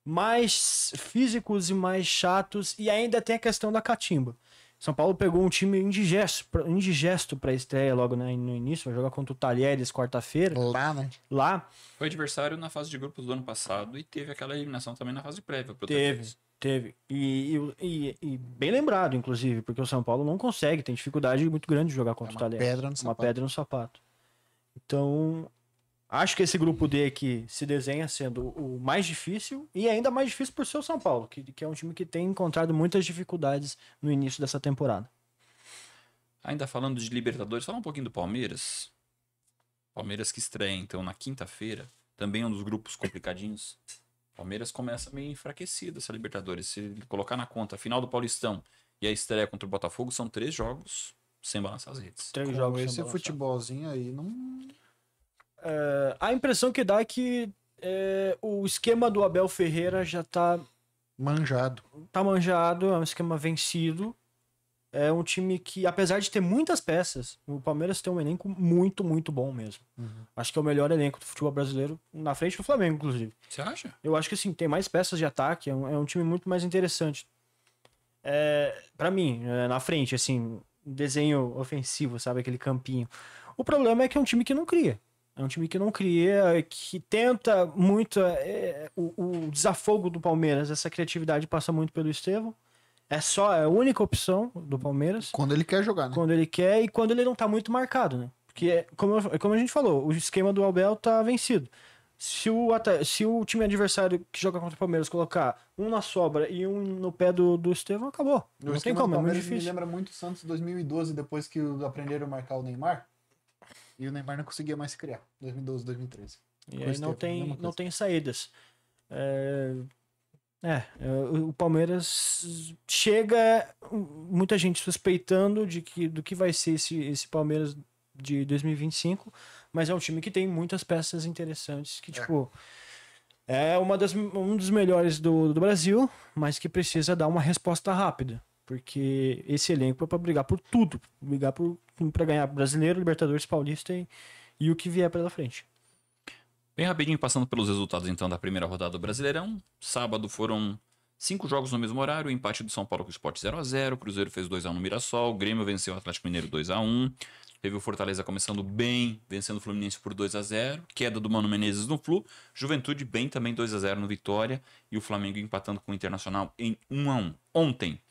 B: mais físicos e mais chatos, e ainda tem a questão da catimba. São Paulo pegou um time indigesto para estreia logo, né, no início, vai jogar contra o Talheres quarta-feira.
C: Lá, né?
B: Lá.
A: Foi adversário na fase de grupos do ano passado e teve aquela eliminação também na fase prévia.
B: Teve. E bem lembrado, inclusive, porque o São Paulo não consegue, tem dificuldade muito grande de jogar contra o Talheres. Uma pedra no sapato. Então, acho que esse grupo D aqui se desenha sendo o mais difícil, e ainda mais difícil por ser o São Paulo, que é um time que tem encontrado muitas dificuldades no início dessa temporada.
A: Ainda falando de Libertadores, fala um pouquinho do Palmeiras. Palmeiras que estreia, então, na quinta-feira. Também um dos grupos complicadinhos. Palmeiras começa meio enfraquecido essa Libertadores. Se colocar na conta a final do Paulistão e a estreia contra o Botafogo, são 3 jogos sem balançar as redes.
B: 3 jogos sem
C: esse
B: balançar.
C: futebolzinho aí não...
B: A impressão que dá é que o esquema do Abel Ferreira já tá
C: manjado.
B: É um esquema vencido. É um time que, apesar de ter muitas peças, o Palmeiras tem um elenco muito, muito bom mesmo. Acho que é o melhor elenco do futebol brasileiro, na frente do Flamengo, inclusive.
A: Você acha?
B: Eu acho que sim, tem mais peças de ataque, é um time muito mais interessante. Pra mim, na frente, assim, desenho ofensivo, sabe? Aquele campinho. O problema é que é um time que não cria. É um time que não cria, que tenta muito. O desafogo do Palmeiras, essa criatividade passa muito pelo Estevão. É a única opção do Palmeiras.
C: Quando ele quer jogar, né?
B: Quando ele quer e quando ele não tá muito marcado, né? Porque, como a gente falou, o esquema do Abel tá vencido. Se o time adversário que joga contra o Palmeiras colocar um na sobra e um no pé do Estevão, acabou. Não tem como, é muito difícil.
C: Me lembra muito o Santos 2012, depois que aprenderam a marcar o Neymar. E o Neymar não conseguia mais se criar. 2012, 2013.
B: E aí não tem saídas. O Palmeiras chega, muita gente suspeitando do que vai ser esse Palmeiras de 2025, mas é um time que tem muitas peças interessantes, que é um dos melhores do Brasil, mas que precisa dar uma resposta rápida, porque esse elenco é para brigar por tudo, para ganhar Brasileiro, Libertadores, Paulista e o que vier pela frente.
A: Bem rapidinho, passando pelos resultados então da primeira rodada do Brasileirão. Sábado foram 5 jogos no mesmo horário, o empate do São Paulo com o Sport 0x0, o Cruzeiro fez 2x1 no Mirassol, o Grêmio venceu o Atlético Mineiro 2x1, teve o Fortaleza começando bem, vencendo o Fluminense por 2x0, queda do Mano Menezes no Flu, Juventude bem também 2x0 no Vitória, e o Flamengo empatando com o Internacional em 1x1. Ontem,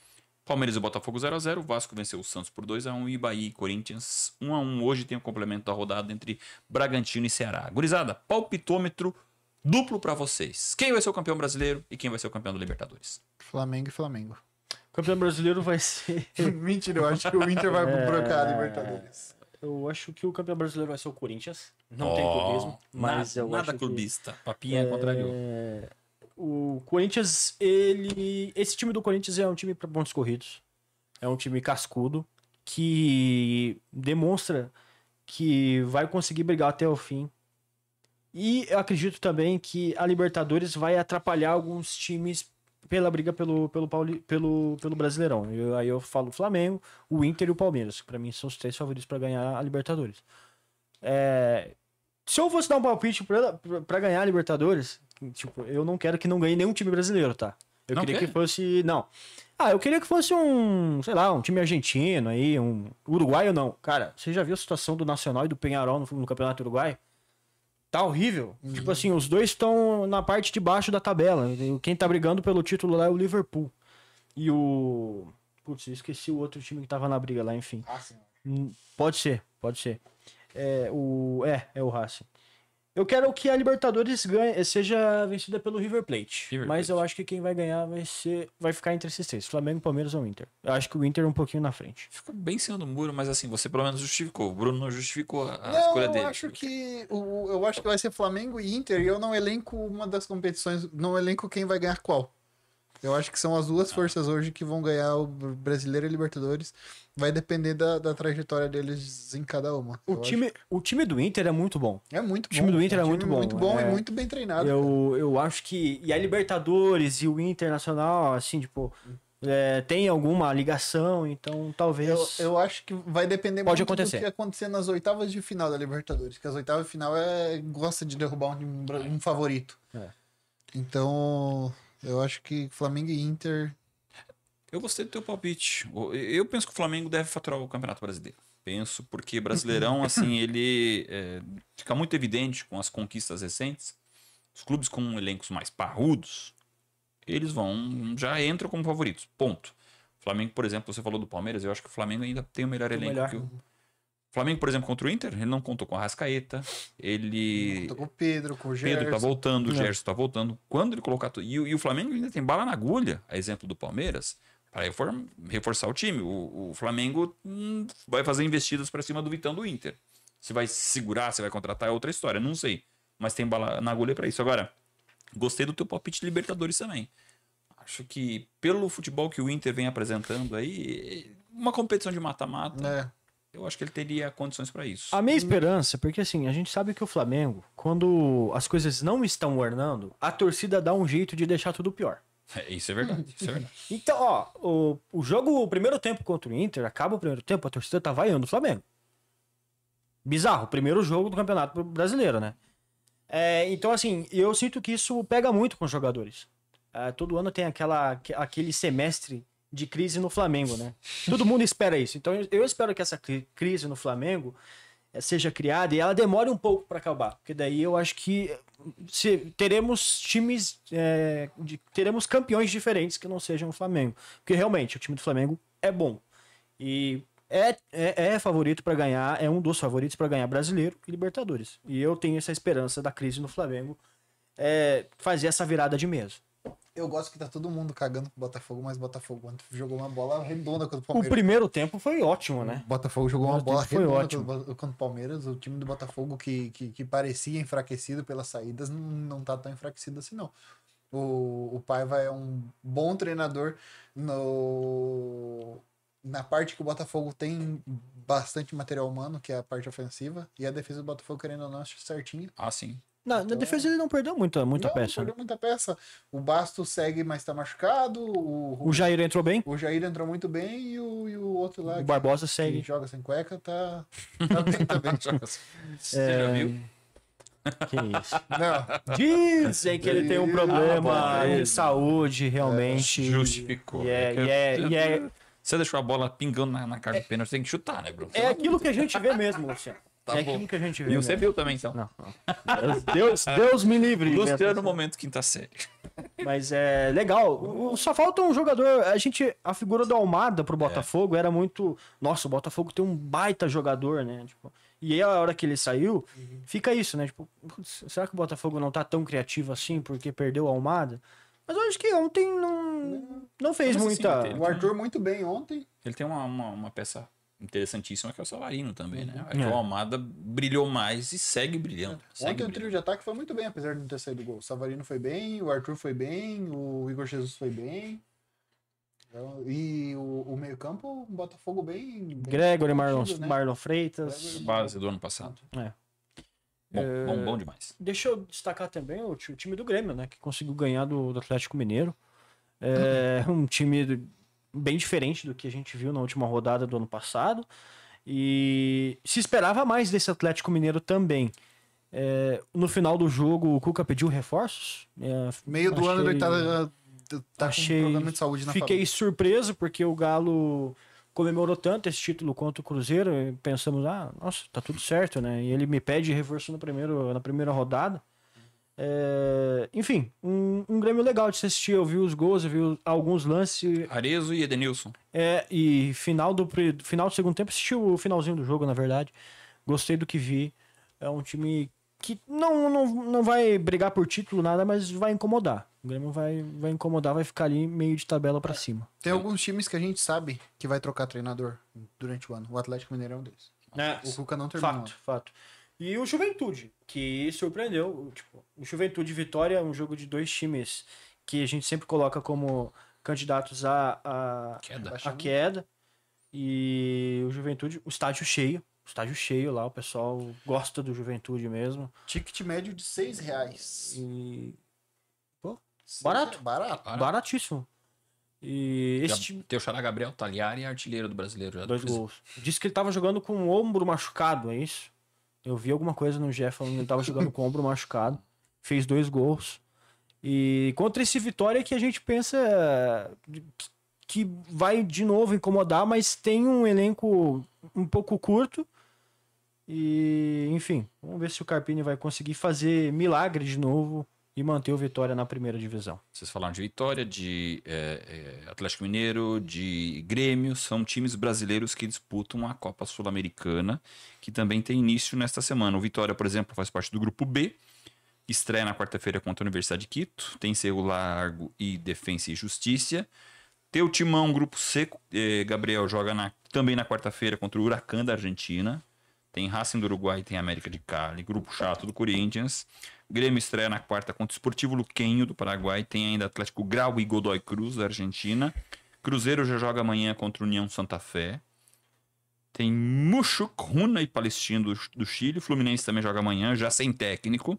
A: Palmeiras e Botafogo 0x0, o Vasco venceu o Santos por 2x1 e Bahia e Corinthians 1x1. Hoje tem o complemento da rodada entre Bragantino e Ceará. Gurizada, palpitômetro duplo pra vocês. Quem vai ser o campeão brasileiro e quem vai ser o campeão da Libertadores?
C: Flamengo e Flamengo.
B: O campeão brasileiro vai ser...
C: Mentira, eu acho que o Inter vai brocar a Libertadores.
B: Eu acho que o campeão brasileiro vai ser o Corinthians. Não tem clubismo, mas eu
A: nada
B: acho
A: clubista. Papinha contrariou.
B: O Corinthians, esse time do Corinthians é um time para pontos corridos. É um time cascudo que demonstra que vai conseguir brigar até o fim. E eu acredito também que a Libertadores vai atrapalhar alguns times pela briga pelo Brasileirão. Aí eu falo o Flamengo, o Inter e o Palmeiras, que para mim são os 3 favoritos para ganhar a Libertadores. Se eu fosse dar um palpite para ganhar a Libertadores, eu não quero que não ganhe nenhum time brasileiro, tá? Eu queria que fosse... Não. Eu queria que fosse um time argentino aí, um uruguaio não. Cara, você já viu a situação do Nacional e do Peñarol no Campeonato Uruguai? Tá horrível. Tipo assim, os dois estão na parte de baixo da tabela. Quem tá brigando pelo título lá é o Liverpool. E o... Putz, eu esqueci o outro time que tava na briga lá, enfim.
C: Racing.
B: Pode ser. É o Racing. Eu quero que a Libertadores seja vencida pelo River Plate. Mas eu acho que quem vai ganhar vai ficar entre esses 3. Flamengo, Palmeiras ou Inter. Eu acho que o Inter é um pouquinho na frente.
A: Ficou bem em cima do muro, mas assim, você pelo menos justificou. O Bruno não justificou a escolha dele.
C: Eu acho que vai ser Flamengo e Inter, e eu não elenco uma das competições, não elenco quem vai ganhar qual. Eu acho que são as duas forças hoje que vão ganhar o Brasileiro e Libertadores. Vai depender da trajetória deles em cada uma.
B: O time do Inter é muito bom.
C: É muito bom.
B: O time do Inter é
C: um
B: muito bom.
C: Muito bom e muito bem treinado.
B: Eu acho que. E a Libertadores e o Internacional, assim, tipo. Tem alguma ligação, então talvez.
C: Eu acho que vai depender
B: Pode
C: muito
B: acontecer.
C: do que acontecer nas oitavas de final da Libertadores. Porque as oitavas de final gosta de derrubar um favorito. Então, eu acho que Flamengo e Inter.
A: Eu gostei do teu palpite. Eu penso que o Flamengo deve faturar o Campeonato Brasileiro. Penso, porque Brasileirão, assim, ele fica muito evidente com as conquistas recentes. Os clubes com elencos mais parrudos, eles já entram como favoritos. Ponto. O Flamengo, por exemplo, você falou do Palmeiras, eu acho que o Flamengo ainda tem o melhor elenco que o Flamengo, por exemplo, contra o Inter, ele não contou com a Arrascaeta, ele...
C: Não contou com o Pedro, com o Gerson.
A: Pedro tá voltando, o Gerson tá voltando. Quando ele colocar... E o Flamengo ainda tem bala na agulha, a exemplo do Palmeiras, para reforçar o time. O Flamengo vai fazer investidas para cima do Vitão do Inter. Se vai segurar, se vai contratar, é outra história, não sei. Mas tem bala na agulha para isso. Agora, gostei do teu palpite de Libertadores também. Acho que pelo futebol que o Inter vem apresentando aí, uma competição de mata-mata, eu acho que ele teria condições para isso.
B: A minha esperança, porque assim, a gente sabe que o Flamengo, quando as coisas não estão ornando, a torcida dá um jeito de deixar tudo pior.
A: Isso é verdade, isso é verdade.
B: Então, ó, o primeiro tempo contra o Inter, acaba o primeiro tempo, a torcida tá vaiando o Flamengo. Bizarro, primeiro jogo do Campeonato Brasileiro, né? Então, assim, eu sinto que isso pega muito com os jogadores. Todo ano tem aquele semestre de crise no Flamengo, né? Todo mundo espera isso. Então, eu espero que essa crise no Flamengo seja criada e ela demore um pouco para acabar. Porque daí eu acho que teremos times, teremos campeões diferentes que não sejam o Flamengo. Porque realmente, o time do Flamengo é bom. E é favorito para ganhar, é um dos favoritos para ganhar Brasileiro e Libertadores. E eu tenho essa esperança da crise no Flamengo fazer essa virada de mesa.
C: Eu gosto que tá todo mundo cagando pro Botafogo, mas Botafogo jogou uma bola redonda contra o
B: O
C: Palmeiras.
B: primeiro tempo foi ótimo, né?
C: O Botafogo jogou uma bola
B: foi
C: redonda
B: ótimo.
C: contra o Palmeiras. O time do Botafogo que parecia enfraquecido pelas saídas não tá tão enfraquecido assim, não. O Paiva é um bom treinador na parte que o Botafogo tem bastante material humano, que é a parte ofensiva, e a defesa do Botafogo, querendo ou não, acho certinho.
A: Ah, sim.
B: Na defesa ele não perdeu muita peça.
C: Não perdeu muita peça. O Bastos segue, mas tá machucado.
B: O Jair entrou bem.
C: O Jair entrou muito bem e o outro lá.
B: O Barbosa
C: que
B: segue.
C: joga sem cueca, tá bem também.
A: Você já viu?
B: Que isso.
C: Não,
B: Dizem que ele tem um problema de saúde, realmente.
A: Justificou.
B: E
A: Você deixou a bola pingando na cara do pênalti, tem que chutar, né, Bruno?
B: é aquilo que a gente vê mesmo, Luciano.
A: Tá
B: é
A: bom.
B: aquilo que a gente vê.
A: E você
B: mesmo.
A: viu também, então.
B: Não. Deus me livre.
A: Luciano, momento quinta série.
B: Mas é legal. Só falta um jogador. A figura do Almada pro Botafogo era muito. Nossa, o Botafogo tem um baita jogador, né? Tipo, e aí, a hora que ele saiu, fica isso, né? Tipo, putz, será que o Botafogo não tá tão criativo assim porque perdeu o Almada? Mas eu acho que ontem não fez
A: Mas
B: muita.
A: assim,
C: o Arthur muito bem ontem.
A: Ele tem uma peça interessantíssima que é o Savarino também, né?
B: É.
A: O Almada brilhou mais e segue brilhando.
C: Ontem o trio de ataque foi muito bem, apesar de não ter saído gol. O Savarino foi bem, o Arthur foi bem, o Igor Jesus foi bem. E o meio-campo, o Botafogo bem.
B: Gregory,
C: contido, né?
B: Marlon Freitas.
A: Base do ano passado. Bom demais.
B: Deixa eu destacar também o time do Grêmio, né? Que conseguiu ganhar do Atlético Mineiro. É um time bem diferente do que a gente viu na última rodada do ano passado. E se esperava mais desse Atlético Mineiro também. No final do jogo, o Cuca pediu reforços.
C: Meio do ano ele tá com um problema de saúde na
B: Fiquei
C: família.
B: surpreso porque o Galo comemorou tanto esse título quanto o Cruzeiro. E pensamos, nossa, tá tudo certo, né? E ele me pede reforço na primeira rodada. Enfim, um Grêmio legal de se assistir. Eu vi os gols, eu vi alguns lances.
A: Arezzo e Edenilson.
B: E final do segundo tempo, assisti o finalzinho do jogo, na verdade. Gostei do que vi. É um time que não vai brigar por título, nada, mas vai incomodar. O Grêmio vai incomodar, vai ficar ali meio de tabela pra cima.
C: Tem alguns times que a gente sabe que vai trocar treinador durante o ano. O Atlético Mineiro é um deles. O Cuca não terminou.
B: Fato. E o Juventude, que surpreendeu. O Juventude e Vitória é um jogo de dois times que a gente sempre coloca como candidatos a queda. E o Juventude, o estádio cheio lá, o pessoal gosta do Juventude mesmo.
C: Ticket médio de R$6.
B: E... Pô,
C: Barato.
B: baratíssimo. E esse time...
A: Teu xará Gabriel Tagliari, artilheiro do brasileiro. Já
B: 2 gols. Disse que ele tava jogando com o ombro machucado, é isso? Eu vi alguma coisa no GE falando que ele tava jogando com o ombro machucado. Fez 2 gols. E contra esse Vitória que a gente pensa que vai de novo incomodar, mas tem um elenco um pouco curto. E, enfim, vamos ver se o Carpini vai conseguir fazer milagre de novo e manter o Vitória na primeira divisão.
A: Vocês falaram de Vitória, de Atlético Mineiro, de Grêmio, são times brasileiros que disputam a Copa Sul-Americana, que também tem início nesta semana. O Vitória, por exemplo, faz parte do grupo B, estreia na quarta-feira contra a Universidade de Quito, tem Cerro Largo e Defensa e Justiça. Teu Timão, grupo C, Gabriel, joga também na quarta-feira contra o Huracan da Argentina. Tem Racing do Uruguai e tem América de Cali, grupo chato do Corinthians. Grêmio estreia na quarta contra o Esportivo Luquenho do Paraguai. Tem ainda Atlético Grau e Godoy Cruz da Argentina. Cruzeiro já joga amanhã contra o União Santa Fé. Tem Muxuc, Runa e Palestino do Chile. Fluminense também joga amanhã, já sem técnico,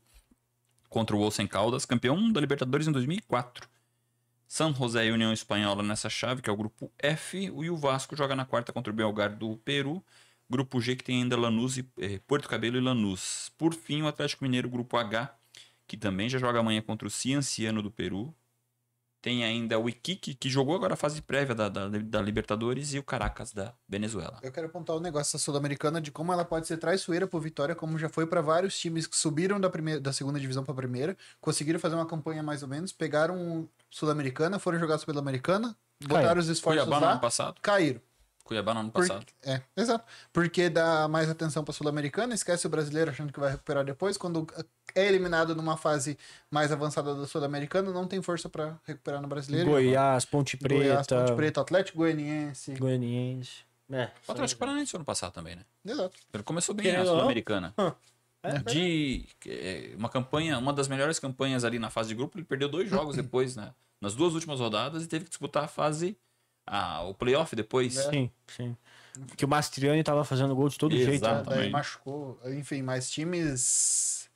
A: contra o Olsen Caldas, campeão da Libertadores em 2004. São José e União Espanhola nessa chave, que é o grupo F. E o Vasco joga na quarta contra o Belgar do Peru. Grupo G, que tem ainda Lanús e Porto Cabelo e Lanús. Por fim, o Atlético Mineiro, grupo H, que também já joga amanhã contra o Cienciano do Peru. Tem ainda o Iquique, que jogou agora a fase prévia da Libertadores, e o Caracas da Venezuela.
C: Eu quero apontar o negócio da Sul-Americana de como ela pode ser traiçoeira pro Vitória, como já foi para vários times que subiram da segunda divisão para a primeira, conseguiram fazer uma campanha mais ou menos, pegaram Sul-Americana, foram jogar Sul-Americana, botaram os esforços
A: Cuiabá no
C: lá,
A: ano passado.
C: caíram.
A: Cuiabá no ano passado.
C: Exato. Porque dá mais atenção pra Sul-Americana, esquece o brasileiro achando que vai recuperar depois. Quando é eliminado numa fase mais avançada da Sul-Americana, não tem força pra recuperar no brasileiro.
B: Goiás, Ponte Preta.
C: Atlético Goianiense.
A: O Atlético Paranaense ano passado também, né?
C: Exato.
A: Ele começou bem na Sul-Americana. Uma das melhores campanhas ali na fase de grupo, ele perdeu 2 jogos depois, né? Nas 2 últimas rodadas, e teve que disputar a fase... o playoff depois.
B: Sim. Que o Mastriani tava fazendo gol de todo jeito. Né?
C: Daí machucou. Enfim, mas times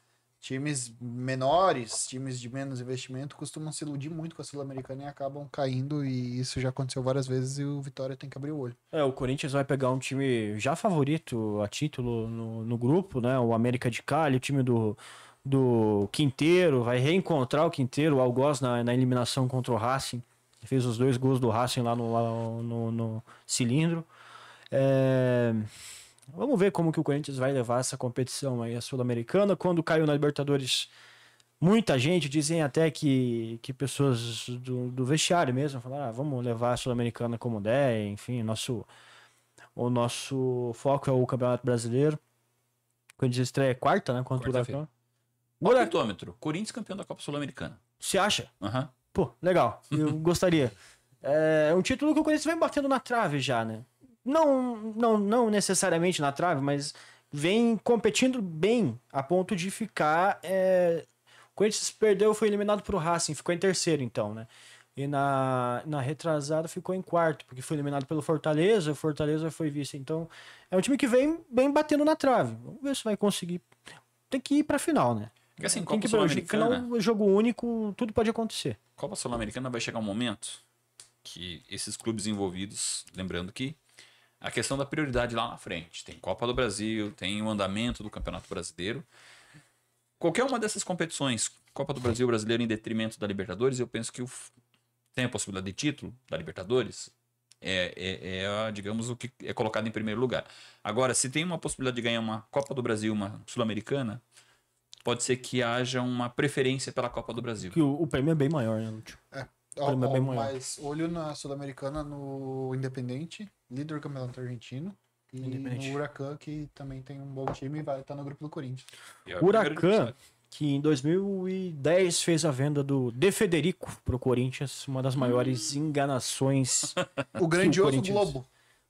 C: menores, times de menos investimento, costumam se iludir muito com a Sul-Americana e acabam caindo. E isso já aconteceu várias vezes e o Vitória tem que abrir o olho.
B: O Corinthians vai pegar um time já favorito a título no grupo, né? O América de Cali, o time do Quinteiro, vai reencontrar o Quinteiro, o Algoz na eliminação contra o Racing. Fez os 2 gols do Racing lá no cilindro. Vamos ver como que o Corinthians vai levar essa competição aí, a Sul-Americana. Quando caiu na Libertadores, muita gente, dizem até que pessoas do vestiário mesmo, falaram, vamos levar a Sul-Americana como der, enfim, o nosso foco é o Campeonato Brasileiro. O Corinthians estreia quarta, né, contra o Huracan.
A: Palpitômetro, Corinthians campeão da Copa Sul-Americana.
B: Você acha?
A: Aham.
B: Pô, legal. Eu gostaria. É um título que o Corinthians vem batendo na trave já, né? Não necessariamente na trave, mas vem competindo bem a ponto de ficar... O Corinthians perdeu, foi eliminado pro Racing, ficou em terceiro então, né? E na retrasada ficou em quarto, porque foi eliminado pelo Fortaleza, o Fortaleza foi vice. Então, é um time que vem batendo na trave. Vamos ver se vai conseguir. Tem que ir pra final, né?
A: Porque assim, Copa Sul-Americana...
B: Final, jogo único, tudo pode acontecer.
A: Copa Sul-Americana vai chegar um momento que esses clubes envolvidos, lembrando que a questão da prioridade lá na frente, tem Copa do Brasil, tem o andamento do Campeonato Brasileiro. Qualquer uma dessas competições, Copa do Brasil, Brasileiro em detrimento da Libertadores, eu penso que tem a possibilidade de título da Libertadores, digamos, o que é colocado em primeiro lugar. Agora, se tem uma possibilidade de ganhar uma Copa do Brasil, uma Sul-Americana, pode ser que haja uma preferência pela Copa do Brasil.
B: Que o prêmio é bem maior, né, Lúcio?
C: Mas olho na Sul-Americana no Independente, líder do campeonato argentino. E no Huracan, que também tem um bom time e vai estar no grupo do Corinthians.
B: O Huracan, que em 2010 fez a venda do De Federico pro Corinthians, uma das maiores enganações.
C: O grandioso Globo.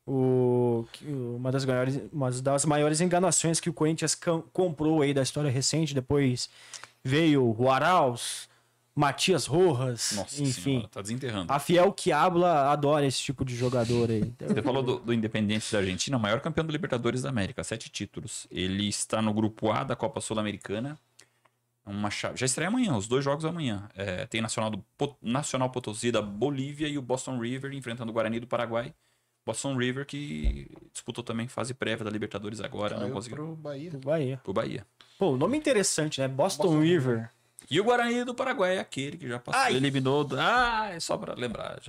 B: Uma das maiores enganações que o Corinthians comprou aí da história recente. Depois veio o Arauz, Matias Rojas,
A: Nossa
B: enfim.
A: senhora, tá desenterrando.
B: A Fiel que habla adora esse tipo de jogador aí.
A: Você falou do Independiente da Argentina, maior campeão da Libertadores da América, 7 títulos. Ele está no grupo A da Copa Sul-Americana. Já estreia amanhã, os 2 jogos amanhã. Tem Nacional Potosí da Bolívia e o Boston River enfrentando o Guarani do Paraguai. Boston River que disputou também fase prévia da Libertadores agora, não conseguiu.
C: Pro Bahia.
B: Pro
A: Bahia.
B: Pô, o nome é interessante, né? Boston River.
A: E o Guarani do Paraguai é aquele que já passou, eliminou. É só pra lembrar.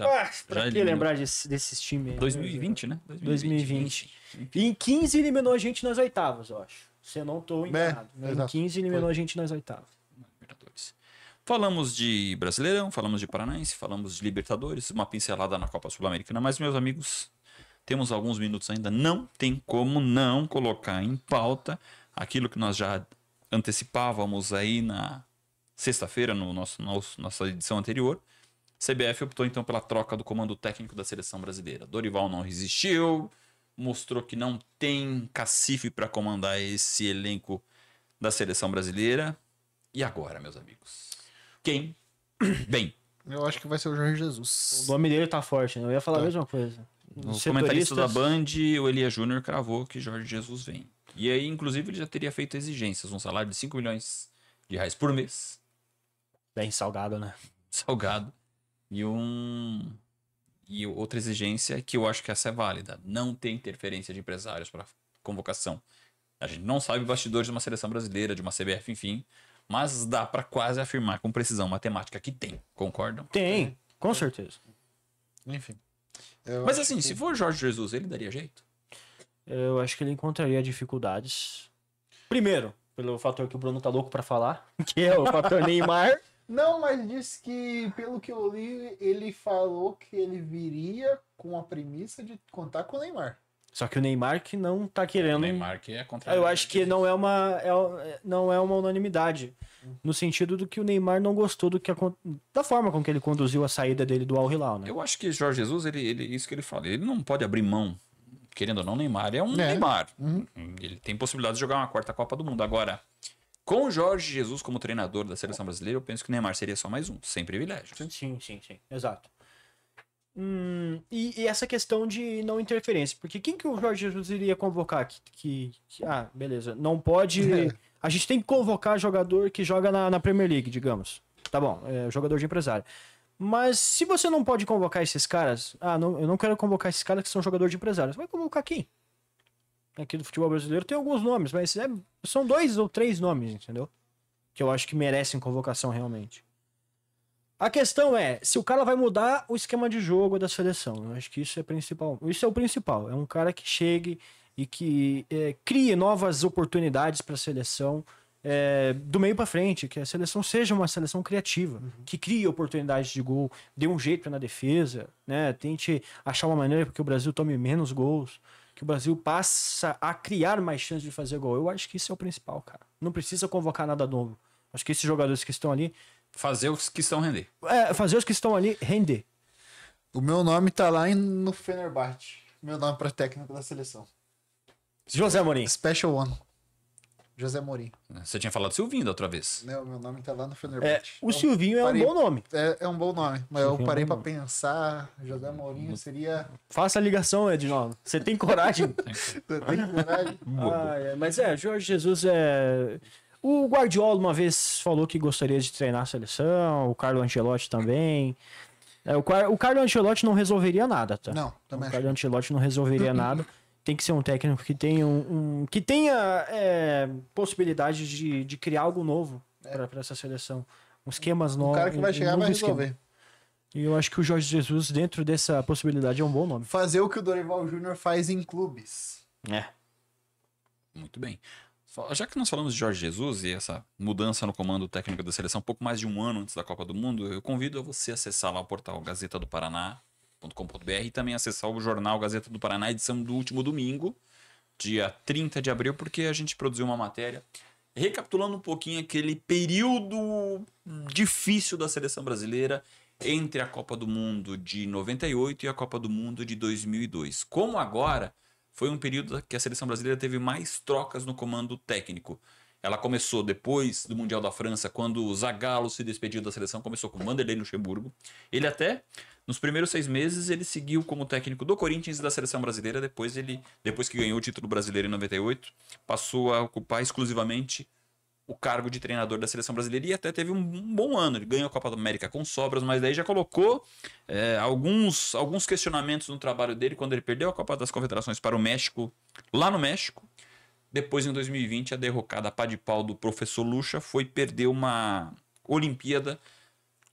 B: Pra que lembrar desses times aí?
A: 2020, né?
B: 2020. E em 15 eliminou a gente nas oitavas, eu acho. Se eu não tô enganado. Em 15 eliminou a gente nas oitavas.
A: Libertadores. Falamos de Brasileirão, falamos de Paranaense, falamos de Libertadores, uma pincelada na Copa Sul-Americana. Mas, meus amigos, temos alguns minutos ainda. Não tem como não colocar em pauta aquilo que nós já antecipávamos aí na sexta-feira, nossa edição anterior. CBF optou então pela troca do comando técnico da seleção brasileira. Dorival não resistiu, mostrou que não tem cacife para comandar esse elenco da seleção brasileira. E agora, meus amigos? Quem? Bem.
C: Eu acho que vai ser o Jorge Jesus.
B: O nome dele tá forte, né? Eu ia falar a mesma coisa.
A: O comentarista da Band, o Elia Júnior, cravou que Jorge Jesus vem. E aí, inclusive, ele já teria feito exigências. Um salário de 5 milhões de reais por mês.
B: Bem salgado, né?
A: Salgado. E outra exigência que eu acho que essa é válida. Não tem interferência de empresários para convocação. A gente não sabe bastidores de uma seleção brasileira, de uma CBF, enfim. Mas dá para quase afirmar com precisão matemática que tem. Concordam?
B: Tem, com certeza.
C: Enfim.
A: Mas assim, se for Jorge Jesus, ele daria jeito?
B: Eu acho que ele encontraria dificuldades. Primeiro, pelo fator que o Bruno tá louco pra falar, que é o fator Neymar.
C: Não, mas disse que, pelo que eu li, ele falou que ele viria com a premissa de contar com o Neymar.
B: Só que o Neymar que não tá querendo.
A: O Neymar que é contrário.
B: Eu acho que não é uma unanimidade. No sentido do que o Neymar não gostou da forma com que ele conduziu a saída dele do Al Hilal, né?
A: Eu acho que Jorge Jesus, isso que ele fala, ele não pode abrir mão. Querendo ou não, Neymar é um Neymar. Ele tem possibilidade de jogar uma 4ª Copa do Mundo. Agora, com o Jorge Jesus como treinador da seleção brasileira, eu penso que o Neymar seria só mais um, sem privilégios.
B: Sim. Exato. E essa questão de não interferência. Porque quem que o Jorge Jesus iria convocar? Beleza. Não pode... A gente tem que convocar jogador que joga na Premier League, digamos. Tá bom, jogador de empresário. Mas se você não pode convocar esses caras... eu não quero convocar esses caras que são jogadores de empresário. Você vai convocar quem? Aqui do futebol brasileiro tem alguns nomes, mas são 2 ou 3 nomes, entendeu? Que eu acho que merecem convocação realmente. A questão é, se o cara vai mudar o esquema de jogo da seleção. Eu acho que isso é principal. Isso é o principal. É um cara que chegue e que crie novas oportunidades para a seleção do meio para frente, que a seleção seja uma seleção criativa, que crie oportunidades de gol, dê um jeito na defesa, né? Tente achar uma maneira para que o Brasil tome menos gols, que o Brasil passa a criar mais chances de fazer gol. Eu acho que isso é o principal, cara. Não precisa convocar nada novo. Acho que esses jogadores que estão ali...
A: Fazer os que estão render.
B: Fazer os que estão ali render.
C: O meu nome tá lá no Fenerbahçe. Meu nome para técnico da seleção.
B: José Mourinho.
C: Special One. José Mourinho.
A: Você tinha falado Silvinho da outra vez.
C: Não, meu nome tá lá no Fenerbahçe.
B: O Silvinho é um bom nome.
C: É um bom nome. Mas eu parei pra pensar. José Mourinho seria...
B: Faça a ligação, Edinaldo. Você tem coragem?
C: Tem coragem?
B: Mas Jorge Jesus O Guardiola uma vez falou que gostaria de treinar a seleção, o Carlo Ancelotti também. O Carlo Ancelotti não resolveria nada, tá?
C: Não, também
B: acho. O Carlo Ancelotti não resolveria nada. Tem que ser um técnico que tenha que tenha possibilidade de criar algo novo para essa seleção. Esquemas novos.
C: O cara que vai chegar vai resolver.
B: E eu acho que o Jorge Jesus, dentro dessa possibilidade, é um bom nome.
C: Fazer o que o Dorival Júnior faz em clubes.
A: Muito bem. Já que nós falamos de Jorge Jesus e essa mudança no comando técnico da seleção, pouco mais de um ano antes da Copa do Mundo, eu convido a você acessar lá o portal gazetadoparaná.com.br e também acessar o jornal Gazeta do Paraná, edição do último domingo, dia 30 de abril, porque a gente produziu uma matéria recapitulando um pouquinho aquele período difícil da seleção brasileira entre a Copa do Mundo de 98 e a Copa do Mundo de 2002. Como agora foi um período que a seleção brasileira teve mais trocas no comando técnico. Ela começou depois do Mundial da França, quando o Zagallo se despediu da seleção, começou com o Vanderlei Luxemburgo. Ele até, nos primeiros 6 meses, ele seguiu como técnico do Corinthians e da seleção brasileira. Depois que ganhou o título brasileiro em 98, passou a ocupar exclusivamente o cargo de treinador da seleção brasileira e até teve um bom ano. Ele ganhou a Copa da América com sobras, mas daí já colocou alguns questionamentos no trabalho dele quando ele perdeu a Copa das Confederações para o México, lá no México. Depois, em 2020, a derrocada pá de pau do professor Lucha foi perder uma Olimpíada.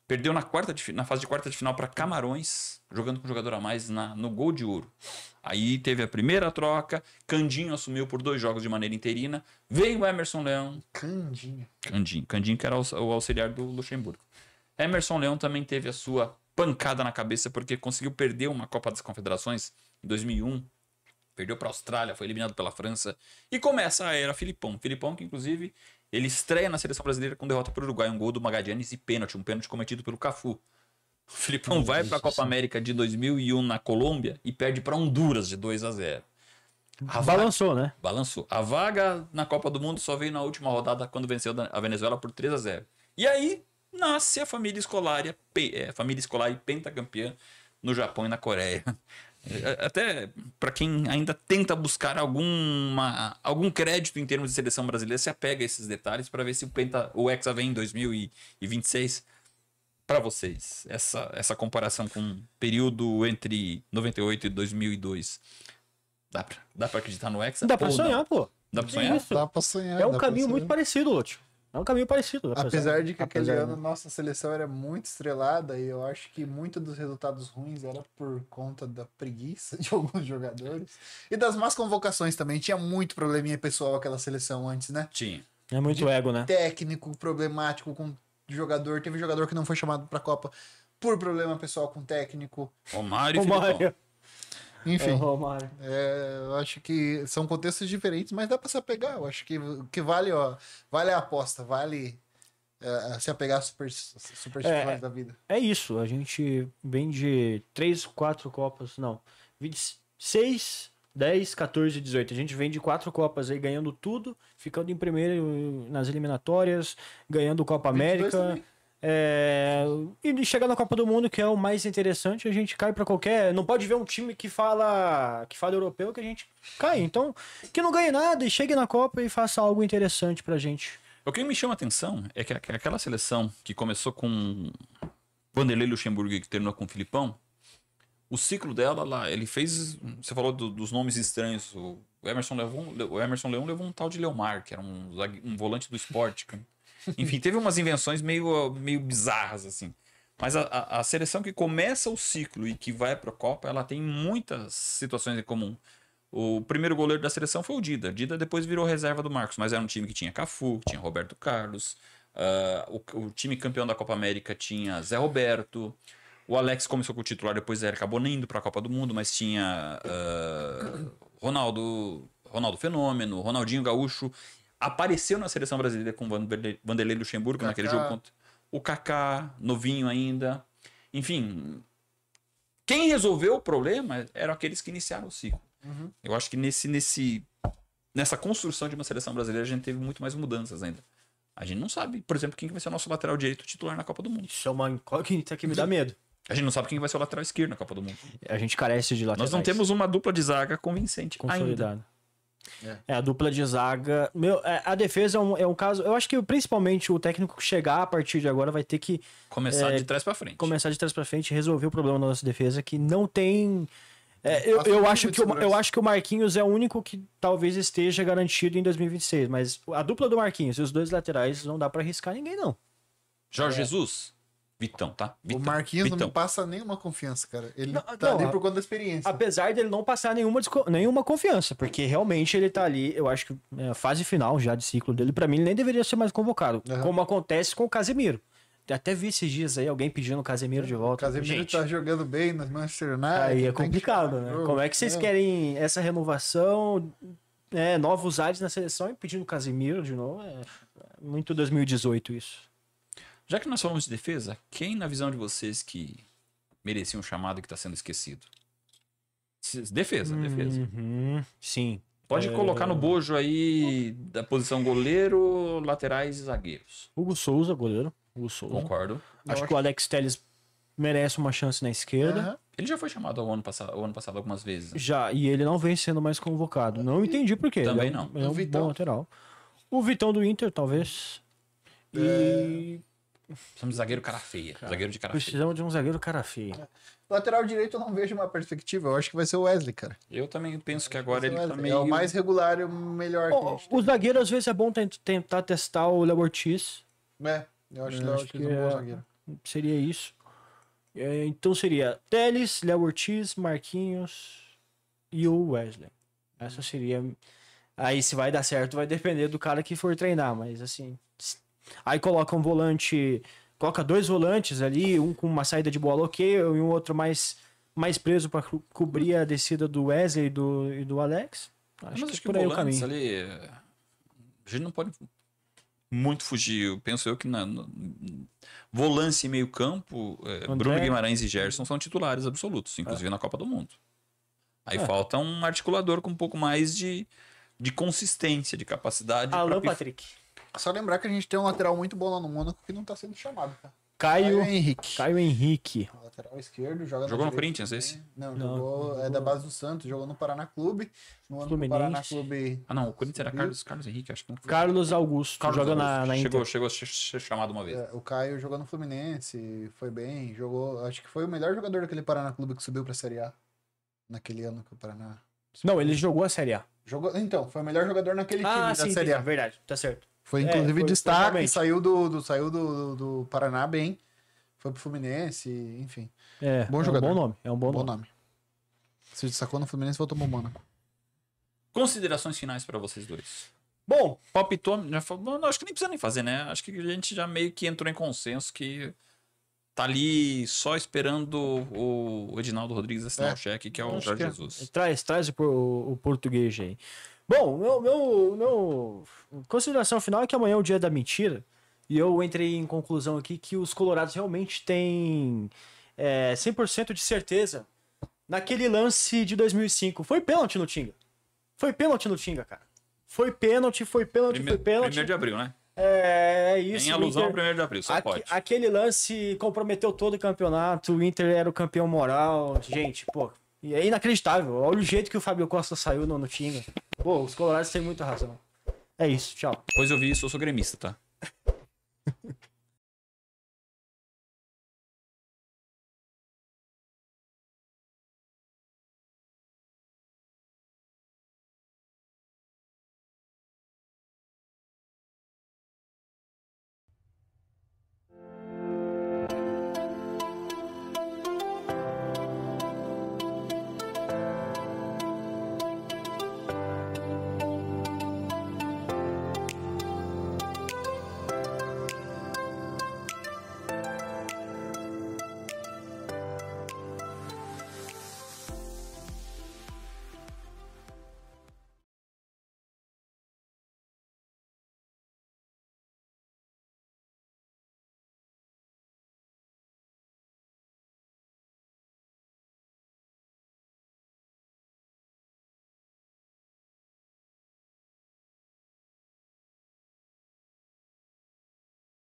A: Perdeu na fase de quarta de final para Camarões, jogando com um jogador a mais no gol de ouro. Aí teve a primeira troca, Candinho assumiu por 2 jogos de maneira interina, veio o Emerson Leão. Candinho que era o auxiliar do Luxemburgo. Emerson Leão também teve a sua pancada na cabeça porque conseguiu perder uma Copa das Confederações em 2001. Perdeu para a Austrália, foi eliminado pela França. E começa a era Filipão. Filipão que, inclusive, ele estreia na seleção brasileira com derrota para o Uruguai. Um gol do Magadianes e pênalti. Um pênalti cometido pelo Cafu. O Filipão vai para a Copa América de 2001 na Colômbia e perde para Honduras de 2-0.
B: Balançou, né?
A: Balançou. A vaga na Copa do Mundo só veio na última rodada quando venceu a Venezuela por 3-0. E aí nasce a família escolar e pentacampeã no Japão e na Coreia. Até para quem ainda tenta buscar algum crédito em termos de seleção brasileira, se apega a esses detalhes para ver se o Hexa vem em 2026. Para vocês, essa comparação com o período entre 98 e 2002, dá para acreditar no Hexa?
B: Dá para sonhar, pô.
A: Dá para sonhar?
C: Dá pra sonhar.
B: É um caminho muito parecido, Lúcio. É um caminho parecido.
C: Apesar de que aquele ano nossa seleção era muito estrelada e eu acho que muito dos resultados ruins era por conta da preguiça de alguns jogadores. E das más convocações também. Tinha muito probleminha pessoal aquela seleção antes, né?
A: Tinha.
B: É muito ego, né?
C: Técnico, problemático com jogador. Teve jogador que não foi chamado pra Copa por problema pessoal com técnico.
A: Romário e Filipão.
C: Enfim, eu acho que são contextos diferentes, mas dá pra se apegar. Eu acho que vale a aposta, vale se apegar às superstições da vida.
B: É isso, a gente vem de 3, 4 Copas, não, 26, 10, 14, 18. A gente vem de 4 Copas aí ganhando tudo, ficando em primeiro nas eliminatórias, ganhando Copa América. E chegar na Copa do Mundo, que é o mais interessante, a gente cai pra qualquer. Não pode ver um time que fala europeu que a gente cai. Então, que não ganhe nada e chegue na Copa e faça algo interessante pra gente.
A: O que me chama a atenção é que aquela seleção que começou com Vanderlei Luxemburgo e que terminou com o Filipão, o ciclo dela lá, ele fez. Você falou dos nomes estranhos. O Emerson Leão levou um tal de Leomar, que era um volante do esporte. Enfim, teve umas invenções meio bizarras, assim. Mas a seleção que começa o ciclo e que vai para a Copa, ela tem muitas situações em comum. O primeiro goleiro da seleção foi o Dida. Dida depois virou reserva do Marcos, mas era um time que tinha Cafu, tinha Roberto Carlos. O time campeão da Copa América tinha Zé Roberto. O Alex começou com o titular, depois acabou nem indo para a Copa do Mundo, mas tinha Ronaldo Fenômeno, Ronaldinho Gaúcho. Apareceu na seleção brasileira com Vanderlei Luxemburgo
C: Kaká.
A: naquele jogo contra o Kaká, novinho ainda. Enfim, quem resolveu o problema eram aqueles que iniciaram o ciclo.
C: Uhum.
A: Eu acho que nessa construção de uma seleção brasileira a gente teve muito mais mudanças ainda. A gente não sabe, por exemplo, quem vai ser o nosso lateral direito titular na Copa do Mundo.
B: Isso é uma incógnita que me dá medo.
A: A gente não sabe quem vai ser o lateral esquerdo na Copa do Mundo.
B: A gente carece de laterais.
A: Nós não temos uma dupla de zaga convincente
B: consolidada.
A: ainda.
B: A dupla de zaga. A defesa é um caso. Eu acho que principalmente o técnico que chegar a partir de agora vai ter que
A: Começar de trás pra frente.
B: Começar de trás pra frente e resolver o problema da nossa defesa, que não tem. Eu acho que o Marquinhos é o único que talvez esteja garantido em 2026. Mas a dupla do Marquinhos e os 2 laterais não dá pra arriscar ninguém, não.
A: Jorge Jesus? Vitão, tá? Vitão.
C: O Marquinhos
A: Vitão.
C: não passa nenhuma confiança, cara. Ele
B: Não,
C: tá
B: não,
C: ali por conta da experiência.
B: Apesar dele não passar nenhuma confiança, porque realmente ele tá ali, eu acho que a fase final já de ciclo dele, pra mim, ele nem deveria ser mais convocado, como acontece com o Casemiro. Até vi esses dias aí alguém pedindo o Casemiro de volta.
C: O Casemiro
B: Gente,
C: tá jogando bem no Manchester United.
B: aí é
C: tem que
B: complicado,
C: chamar
B: né?
C: de novo.
B: Como é que vocês querem essa renovação, novos ares na seleção e pedindo o Casemiro de novo? É muito 2018 isso.
A: Já que nós falamos de defesa, quem na visão de vocês que merecia um chamado que está sendo esquecido? Defesa.
B: Sim.
A: Pode colocar no bojo aí da posição goleiro, laterais e zagueiros.
B: Hugo Souza, goleiro. Hugo Souza.
A: Concordo.
B: Acho que o Alex Telles merece uma chance na esquerda.
C: Aham.
A: Ele já foi chamado o ano passado algumas vezes. Né?
B: Já, e ele não vem sendo mais convocado. Não entendi por quê.
A: Também
B: Ele é
A: não.
B: Ele é
C: O
B: um
C: Vitão.
B: bom lateral. O Vitão do Inter, talvez. E
A: Precisamos de zagueiro cara feia. Zagueiro de cara feia.
B: precisamos de um zagueiro cara feio.
C: Lateral direito eu não vejo uma perspectiva. Eu acho que vai ser o Wesley, cara.
A: Eu também penso que agora
C: Vai
A: ele
C: ser o
A: tá
C: Wesley.
A: meio...
C: É o mais regular e o melhor que a
B: Ó,
C: gente tem.
B: o zagueiro, às vezes, é bom tentar testar o Léo Ortiz.
C: Eu acho que
B: Eu
C: o
B: acho
C: Léo
B: que
C: Ortiz é um bom zagueiro.
B: Seria isso. Então seria Telles, Léo Ortiz, Marquinhos e o Wesley. Essa seria. Aí se vai dar certo vai depender do cara que for treinar, mas assim. Aí coloca um volante. Coloca dois volantes ali, um com uma saída de bola ok, e um outro mais preso para cobrir a descida do Wesley e do Alex.
A: Mas acho que
B: por aí o
A: volantes
B: caminho.
A: ali... A gente não pode muito fugir. Penso eu que volância e meio campo,
B: André.
A: Bruno Guimarães e Gerson são titulares absolutos, inclusive na Copa do Mundo. Aí falta um articulador com um pouco mais de consistência, de capacidade.
B: Alan
A: pra
B: Patrick.
C: Só lembrar que a gente tem um lateral muito bom lá no Mônaco que não tá sendo chamado, tá?
B: Caio
C: Caio Henrique.
B: Henrique.
C: Lateral esquerdo, joga
A: Jogou no
C: direita
A: Corinthians,
C: também.
A: esse?
C: Não,
B: Não,
C: jogou, é da base do Santos, jogou no Paraná Clube. No ano do
B: Fluminense.
C: Paraná Clube.
A: Ah, não, o Corinthians era Carlos Henrique, acho que não foi.
B: Carlos Augusto.
A: Carlos
B: joga
A: Augusto.
B: na Inter.
A: Chegou a ser chamado uma vez.
C: O Caio jogou no Fluminense, foi bem, jogou. Acho que foi o melhor jogador daquele Paraná Clube que subiu pra Série A. Naquele ano que o Paraná.
B: Não, ele jogou a Série A.
C: Jogou, então, foi o melhor jogador naquele time da Série A.
B: verdade, tá certo.
C: Foi inclusive
B: foi
C: destaque,
B: realmente.
C: saiu do Paraná bem. Foi pro Fluminense, enfim. Bom jogador.
B: É um bom nome, é um bom
C: Bom
B: nome.
C: nome. Se destacou no Fluminense, voltou pro Mônaco.
A: Considerações finais pra vocês dois.
B: Bom,
A: Palpitou, já falou, não, acho que nem precisa nem fazer, né? Acho que a gente já meio que entrou em consenso que tá ali só esperando o Edinaldo Rodrigues assinar o cheque, que é o
C: Acho
A: Jorge
C: que é.
A: Jesus.
B: traz o português aí. Bom, meu consideração final é que amanhã é o dia da mentira. E eu entrei em conclusão aqui que os colorados realmente têm 100% de certeza naquele lance de 2005. Foi pênalti no Tinga. Foi pênalti no Tinga, cara. Foi pênalti, foi pênalti.
A: 1º de abril, né?
B: É isso.
A: Em
B: o
A: alusão ao
B: Inter-
A: 1º de abril, só pode.
B: Aquele lance comprometeu todo o campeonato. O Inter era o campeão moral. Gente, pô. E é inacreditável. Olha o jeito que o Fábio Costa saiu no Tinga. Pô, os colorados têm muita razão. É isso, tchau.
A: Depois eu vi isso, eu sou gremista, tá?